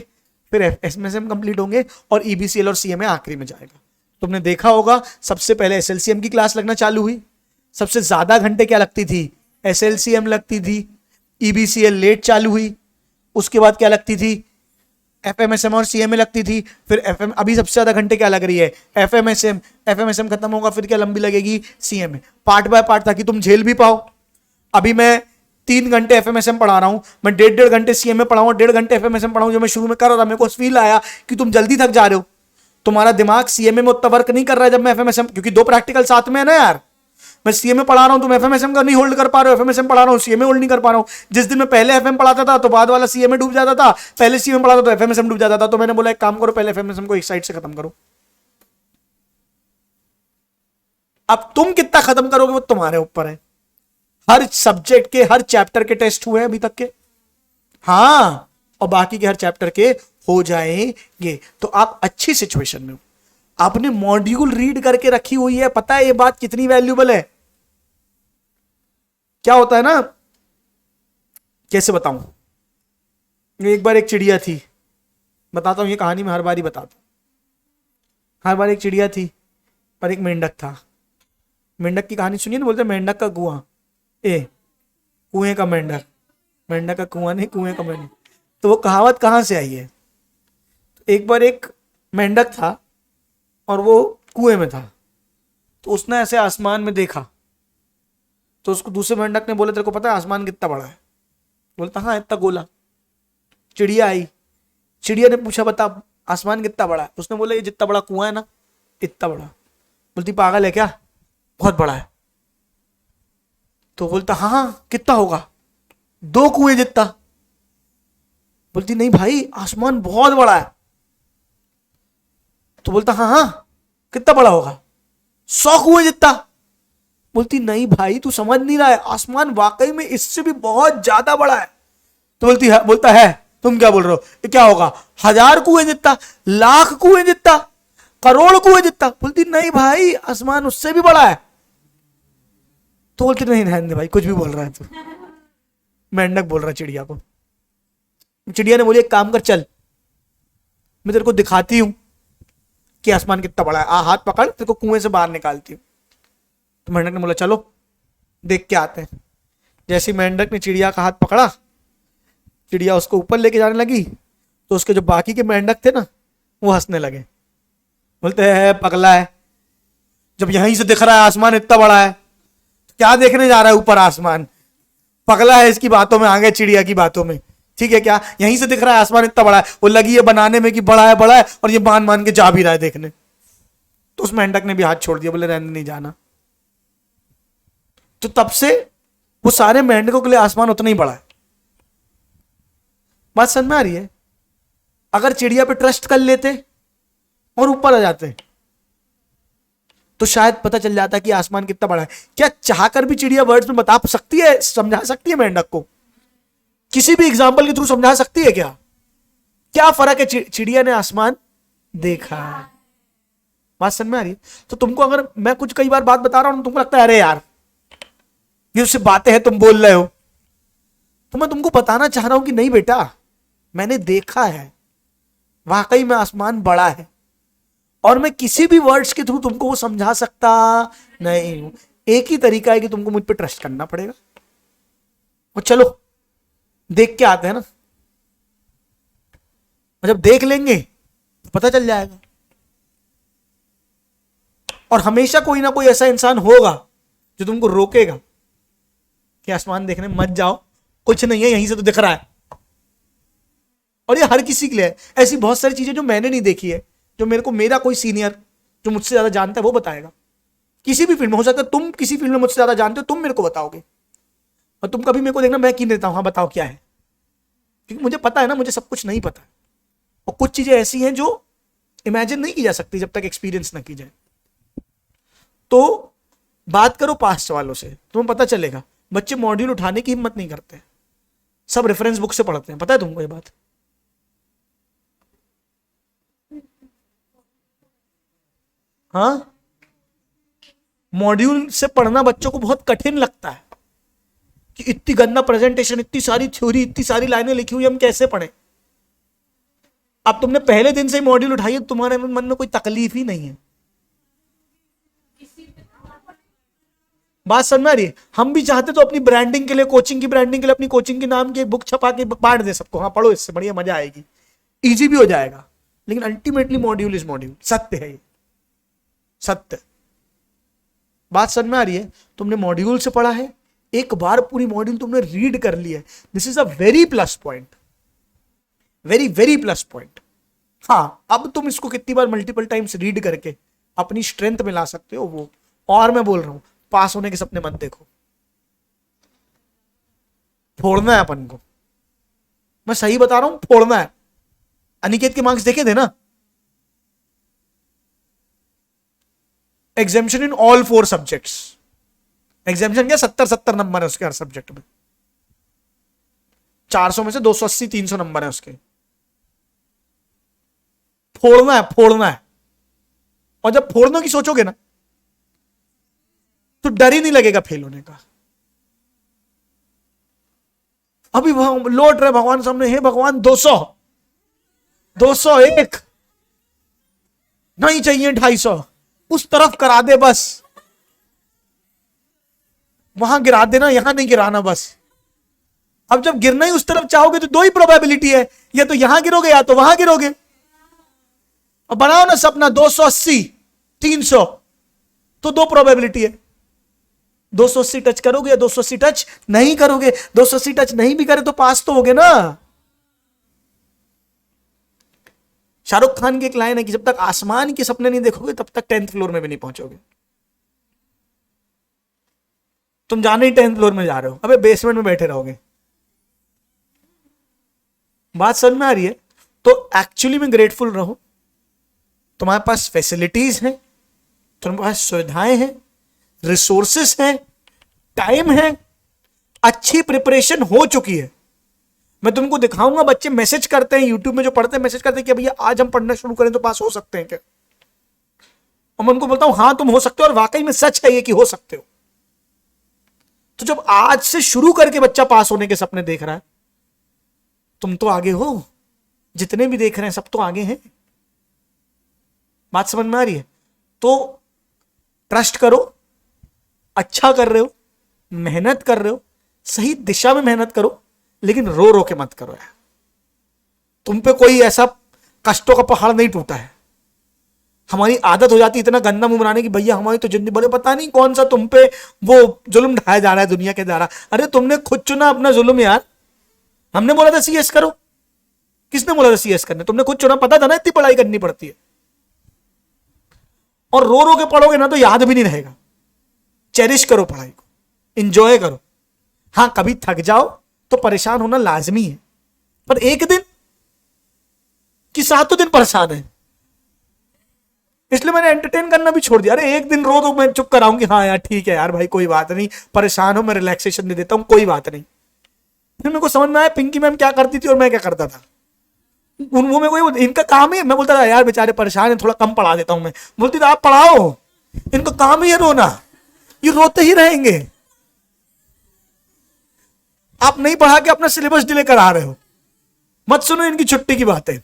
फिर एफएमएसएम कंप्लीट होंगे, और ईबीसीएल और सीएमए आखिरी में जाएगा। तुमने देखा होगा सबसे पहले एसएलसीएम की क्लास लगना चालू हुई, सबसे ज्यादा घंटे क्या लगती थी? एसएलसीएम लगती थी। ईबीसीएल लेट चालू हुई, उसके बाद क्या लगती थी? एफएमएसएम और सीएमए लगती थी। फिर एफएम, अभी सबसे ज्यादा घंटे क्या लग रही है? एफएमएसएम। एफएमएसएम खत्म होगा, फिर क्या लंबी लगेगी? सीएमए। पार्ट बाय पार्ट, ताकि तुम झेल भी पाओ। अभी मैं 3 घंटे एफएमएसएम पढ़ा रहा हूं, मैं 1.5 घंटे सीएमए पढ़ाऊं, 1.5 घंटे एफएमएसएम पढ़ाऊं। जो मैं शुरू में कर रहा था, मेरे को फील आया कि तुम जल्दी थक जा रहे हो, तुम्हारा दिमाग सीएमए में उतना वर्क नहीं कर रहा है जब मैं एफएमएसएम, क्योंकि 2 प्रैक्टिकल साथ में है ना यार। मैं सीएमए पढ़ा रहा हूं, तुम एफएमएसएम का नहीं होल्ड कर पा रहे हो, एफएमएसएम पढ़ा रहा हूं, सीएमए होल्ड नहीं कर पा रहा हूं। जिस दिन मैं पहले एफएम पढ़ाता था तो बाद वाला सीएमए डूब जाता था, पहले सीएमए पढ़ाता तो एफएमएसएम डूब जाता था। तो मैंने बोला एक काम करो, पहले एफएमएसएम को एक साइड से खत्म करो। अब तुम कितना खत्म करोगे वो तुम्हारे ऊपर है। हर सब्जेक्ट के हर चैप्टर के टेस्ट हुए हैं अभी तक के। हाँ, और बाकी के हर चैप्टर के हो जाएंगे। तो आप अच्छी सिचुएशन में हो, आपने मॉड्यूल रीड करके रखी हुई है, पता है ये बात कितनी वैल्यूबल है। क्या होता है ना, कैसे बताऊं, एक बार एक चिड़िया थी, बताता हूं ये कहानी मैं हर बार ही बताता हूं। हर बार एक चिड़िया थी और एक मेंढक था। मेंढक की कहानी सुनिए ना, बोलते मेंढक का कुआं, कुएं का मेंढक, मेंढक का कुआं नहीं, कुएं का मेंढक। तो वो कहावत कहां से आई है? तो एक बार एक मेंढक था और वो कुएं में था, तो उसने ऐसे आसमान में देखा, तो उसको दूसरे मेंढक ने बोला तेरे को पता है आसमान कितना बड़ा है? बोलता हाँ इतना गोला। चिड़िया आई, चिड़िया ने पूछा बता आसमान कितना बड़ा है? उसने बोला ये जितना बड़ा कुआं है ना इतना बड़ा। बोलती पागल है क्या, बहुत बड़ा है। तो बोलता हाँ हाँ कितना होगा? 2 कुएं जितना। बोलती नहीं भाई आसमान बहुत बड़ा है। तो बोलता हाँ हाँ कितना बड़ा होगा? 100 कुएं जितना। बोलती नहीं भाई तू समझ नहीं रहा है, आसमान वाकई में इससे भी बहुत ज्यादा बड़ा है। तो बोलता है तुम क्या बोल रहे हो, ये क्या होगा? 1000 कुएं जितना, लाख कुएं जितना, करोड़ कुएं जितना। बोलती नहीं भाई आसमान उससे भी बड़ा है। तो बोलती नहीं रहने दे भाई कुछ भी बोल रहा है तू। मेंढक बोल रहा है चिड़िया को। चिड़िया ने बोली एक काम कर, चल मैं तेरे को दिखाती हूं कि आसमान कितना बड़ा है, हाथ पकड़ तेरे को कुएं से बाहर निकालती हूं। तो मेंढक ने बोला चलो देख के आते हैं। जैसे मेंढक ने चिड़िया का हाथ पकड़ा, चिड़िया उसको ऊपर लेके जाने लगी, तो उसके जो बाकी के मेंढक थे ना वो हंसने लगे। बोलते हैं पगला है, जब यहीं से दिख रहा है आसमान इतना बड़ा है तो क्या देखने जा रहा है ऊपर आसमान? पगला है इसकी बातों में, आ गए चिड़िया की बातों में। ठीक है क्या, यहीं से दिख रहा है आसमान इतना बड़ा है, वो लगी है बनाने में कि बड़ा है और ये मान मान के जा भी रहा है देखने। तो उस मेंढक ने भी हाथ छोड़ दिया, बोले रहने नहीं जाना। तो तब से वो सारे मेंढकों के लिए आसमान उतना ही बड़ा है। बात समझ में आ रही है? अगर चिड़िया पे ट्रस्ट कर लेते और ऊपर आ जाते तो शायद पता चल जाता कि आसमान कितना बड़ा है। क्या चाहकर भी चिड़िया वर्ड्स में बता सकती है, समझा सकती है मेंढक को? किसी भी एग्जाम्पल के थ्रू समझा सकती है क्या? क्या फर्क है, चिड़िया ने आसमान देखा। बात समझ में आ रही है? तो तुमको अगर मैं कुछ कई बार बात बता रहा हूं तुमको लगता है अरे यार ये उससे बातें हैं तुम बोल रहे हो, तो मैं तुमको बताना चाह रहा हूं कि नहीं बेटा मैंने देखा है, वाकई में आसमान बड़ा है और मैं किसी भी वर्ड्स के थ्रू तुमको वो समझा सकता नहीं हूं। एक ही तरीका है कि तुमको मुझ पर ट्रस्ट करना पड़ेगा। और चलो देख के आते हैं ना, और जब देख लेंगे तो पता चल जाएगा। और हमेशा कोई ना कोई ऐसा इंसान होगा जो तुमको रोकेगा कि आसमान देखने मत जाओ, कुछ नहीं है यहीं से तो दिख रहा है। और ये हर किसी के लिए है। ऐसी बहुत सारी चीजें जो मैंने नहीं देखी है, जो मेरे को मेरा कोई सीनियर जो मुझसे ज्यादा जानता है वो बताएगा। किसी भी फील्ड में हो सकता है, तुम किसी फील्ड में मुझसे ज्यादा जानते हो, तुम मेरे को बताओगे और तुम कभी मेरे को देखना मैं क्यों देता हूं हाँ बताओ क्या है, क्योंकि मुझे पता है ना, मुझे सब कुछ नहीं पता। और कुछ चीजें ऐसी हैं जो इमेजिन नहीं की जा सकती जब तक एक्सपीरियंस ना की जाए। तो बात करो पास्ट वालों से, तुम्हें पता चलेगा बच्चे मॉड्यूल उठाने की हिम्मत नहीं करते, सब रेफरेंस बुक से पढ़ते हैं। पता है तुमको ये बात? हाँ, मॉड्यूल से पढ़ना बच्चों को बहुत कठिन लगता है कि इतनी गंदा प्रेजेंटेशन, इतनी सारी थ्योरी, इतनी सारी लाइनें लिखी हुई, हम कैसे पढ़ें। अब तुमने पहले दिन से ही मॉड्यूल उठाई है, तुम्हारे मन में कोई तकलीफ ही नहीं है। बात समझ में आ रही है? हम भी चाहते तो अपनी ब्रांडिंग के लिए, कोचिंग की ब्रांडिंग के लिए अपनी कोचिंग के नाम की एक बुक छपा के बांट दे सबको, हाँ पढ़ो इससे बढ़िया मजा आएगी, इजी भी हो जाएगा। लेकिन अल्टीमेटली मॉड्यूल इज मॉड्यूल, सत्य है ये, सत्य। बात समझ में आ रही है? तुमने मॉड्यूल से पढ़ा है, एक बार पूरी मॉड्यूल तुमने रीड कर ली है, this is a very plus point, very very plus point. हाँ, अब तुम इसको कितनी बार मल्टीपल टाइम्स रीड करके अपनी स्ट्रेंथ में ला सकते हो वो। और मैं बोल रहा हूं पास होने के सपने मत देखो, फोड़ना है अपन को। मैं सही बता रहा हूं, फोड़ना है। अनिकेत के मार्क्स देखे थे ना, एग्जामिशन इन ऑल 4 सब्जेक्ट्स। एग्जामिशन क्या 70-70 नंबर है उसके हर सब्जेक्ट में। 400 में से 280 300 नंबर है उसके, फोड़ना है, फोड़ना है। और जब फोड़ने की सोचोगे ना तो डर ही नहीं लगेगा फेल होने का। अभी लौट रहे भगवान सामने, हे भगवान 200, 201 नहीं चाहिए, 250 उस तरफ करा दे बस, वहां गिरा देना, यहां नहीं गिराना बस। अब जब गिरना ही उस तरफ चाहोगे तो दो ही प्रोबेबिलिटी है, या तो यहां गिरोगे या तो वहां गिरोगे। अब बनाओ ना सपना 280 300, तो दो प्रोबेबिलिटी है, 280 टच करोगे या 280 टच नहीं करोगे। 280 टच नहीं भी करे तो पास तो होगे ना। शाहरुख खान की एक लाइन है कि जब तक आसमान के सपने नहीं देखोगे तब तक 10th फ्लोर में भी नहीं पहुंचोगे। तुम जाने ही 10th फ्लोर में जा रहे हो, अबे बेसमेंट में बैठे रहोगे। बात समझ में आ रही है? तो एक्चुअली में ग्रेटफुल रहो, तुम्हारे पास फैसिलिटीज हैं, तुम्हारे पास सुविधाएं हैं, रिसोर्सेस हैं, टाइम है, अच्छी प्रिपरेशन हो चुकी है। मैं तुमको दिखाऊंगा, बच्चे मैसेज करते हैं यूट्यूब में, जो पढ़ते हैं मैसेज करते हैं कि भैया आज हम पढ़ना शुरू करें तो पास हो सकते हैं क्या। और मैं उनको बोलता हूं हाँ तुम हो सकते हो, और वाकई में सच है ये कि हो सकते हो। तो जब आज से शुरू करके बच्चा पास होने के सपने देख रहा है, तुम तो आगे हो, जितने भी देख रहे हैं सब तो आगे हैं। बात समझ में आ रही है? तो ट्रस्ट करो, अच्छा कर रहे हो, मेहनत कर रहे हो, सही दिशा में मेहनत करो, लेकिन रो रो के मत करो यार। तुम पे कोई ऐसा कष्टों का पहाड़ नहीं टूटा है। हमारी आदत हो जाती है इतना गंदा मुंह बनाने की, भैया हमारी तो जिंदगी, बोले पता नहीं कौन सा तुम पे वो जुल्म ढाया जा रहा है दुनिया के द्वारा। अरे तुमने खुद चुना अपना जुल्म यार। हमने बोला था सीएस करो, किसने बोला था सीएस करने? तुमने खुद चुना, पता था ना इतनी पढ़ाई करनी पड़ती है। और रो रो के पढ़ोगे ना तो याद भी नहीं रहेगा। चेरिश करो पढ़ाई को, इंजॉय करो। हां कभी थक जाओ तो परेशान होना लाजमी है, पर एक दिन कि 7 दिन परेशान है, इसलिए मैंने एंटरटेन करना भी छोड़ दिया। अरे एक दिन रो तो मैं चुप कराऊंगी, हाँ यार ठीक है यार भाई कोई बात नहीं, परेशान हो मैं रिलैक्सेशन दे देता हूं, कोई बात नहीं। फिर मेरे को समझ में आया पिंकी मैम क्या करती थी और मैं क्या करता था। वो मेरे को इनका काम ही, मैं बोलता था यार बेचारे परेशान है, थोड़ा कम पढ़ा देता हूं मैं। बोलती थी आप पढ़ाओ, इनका काम ही है रोना, ये रोते ही रहेंगे। आप नहीं पढ़ा के अपना सिलेबस डिले करा रहे हो। मत सुनो इनकी छुट्टी की बातें,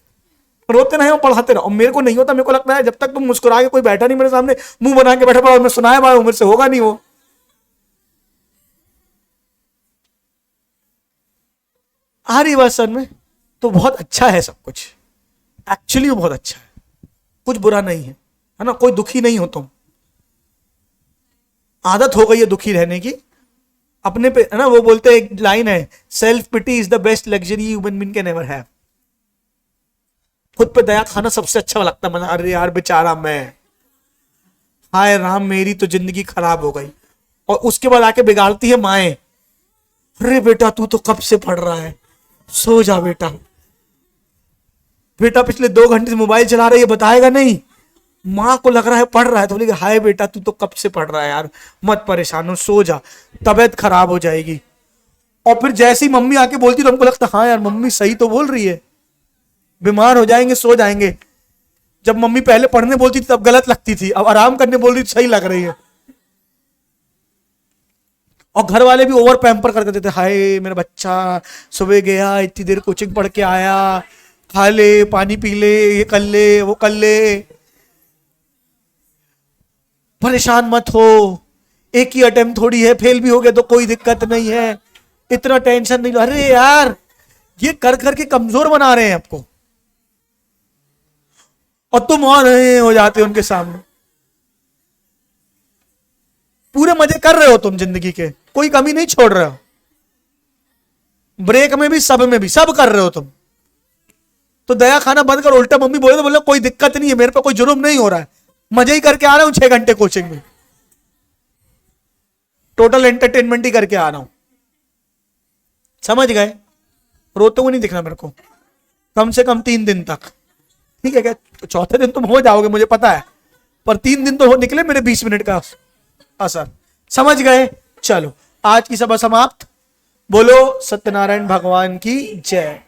रोते नहीं हो पढ़ाते रहो। मेरे को नहीं होता, मेरे को लगता है जब तक तुम मुस्कुरा के, कोई बैठा नहीं मेरे सामने मुंह बना के बैठा पड़ा, मैं सुनाया बड़ा मेरे से होगा नहीं वो। आ रही बात सर में? तो बहुत अच्छा है सब कुछ, एक्चुअली बहुत अच्छा है, कुछ बुरा नहीं है ना। कोई दुखी नहीं हो तुम, आदत हो गई है दुखी रहने की अपने पे, है ना। वो बोलते हैं एक लाइन है, self pity is the best luxury human being can ever have. खुद पे दया खाना सबसे अच्छा लगता है। अरे यार बेचारा मैं, हाय राम मेरी तो जिंदगी खराब हो गई। और उसके बाद आके बिगाड़ती है माएं, अरे बेटा तू तो कब से पढ़ रहा है, सो जा बेटा। बेटा पिछले 2 घंटे से मोबाइल चला रहा है, ये बताएगा नहीं। माँ को लग रहा है पढ़ रहा है तो बोलेगी हाय बेटा तू तो कब से पढ़ रहा है यार, मत परेशान हो, सो जा, तबीयत खराब हो जाएगी। और फिर जैसे ही मम्मी आके बोलती तो हमको लगता हाँ यार मम्मी सही तो बोल रही है, बीमार हो जाएंगे, सो जाएंगे। जब मम्मी पहले पढ़ने बोलती थी तब गलत लगती थी, अब आराम करने बोल रही सही लग रही है। और घर वाले भी ओवर पैम्पर कर देते थे, हाय मेरा बच्चा सुबह गया, इतनी देर कोचिंग पढ़ के आया, खा ले, पानी पी ले, ये कर ले, वो कर ले, परेशान मत हो, एक ही अटेम्प्ट थोड़ी है, फेल भी हो गया तो कोई दिक्कत नहीं है, इतना टेंशन नहीं लो। अरे यार ये कर करके कमजोर बना रहे हैं आपको, और तुम और हो जाते हो उनके सामने। पूरे मजे कर रहे हो तुम जिंदगी के, कोई कमी नहीं छोड़ रहे हो, ब्रेक में भी सब में भी सब कर रहे हो तुम। तो दया खाना बंद कर, उल्टा मम्मी बोले तो बोले कोई दिक्कत नहीं है, मेरे पे कोई जुर्म नहीं हो रहा है, मजे ही करके आ रहा हूं 6 घंटे कोचिंग में, टोटल एंटरटेनमेंट ही करके आ रहा हूं। समझ गए? रोते हुए नहीं दिखना मेरे को, कम से कम 3 दिन तक, ठीक है क्या? तो चौथे दिन तुम हो जाओगे मुझे पता है, पर 3 दिन तो हो निकले मेरे 20 मिनट का असर। समझ गए? चलो आज की सभा समाप्त। बोलो सत्यनारायण भगवान की जय।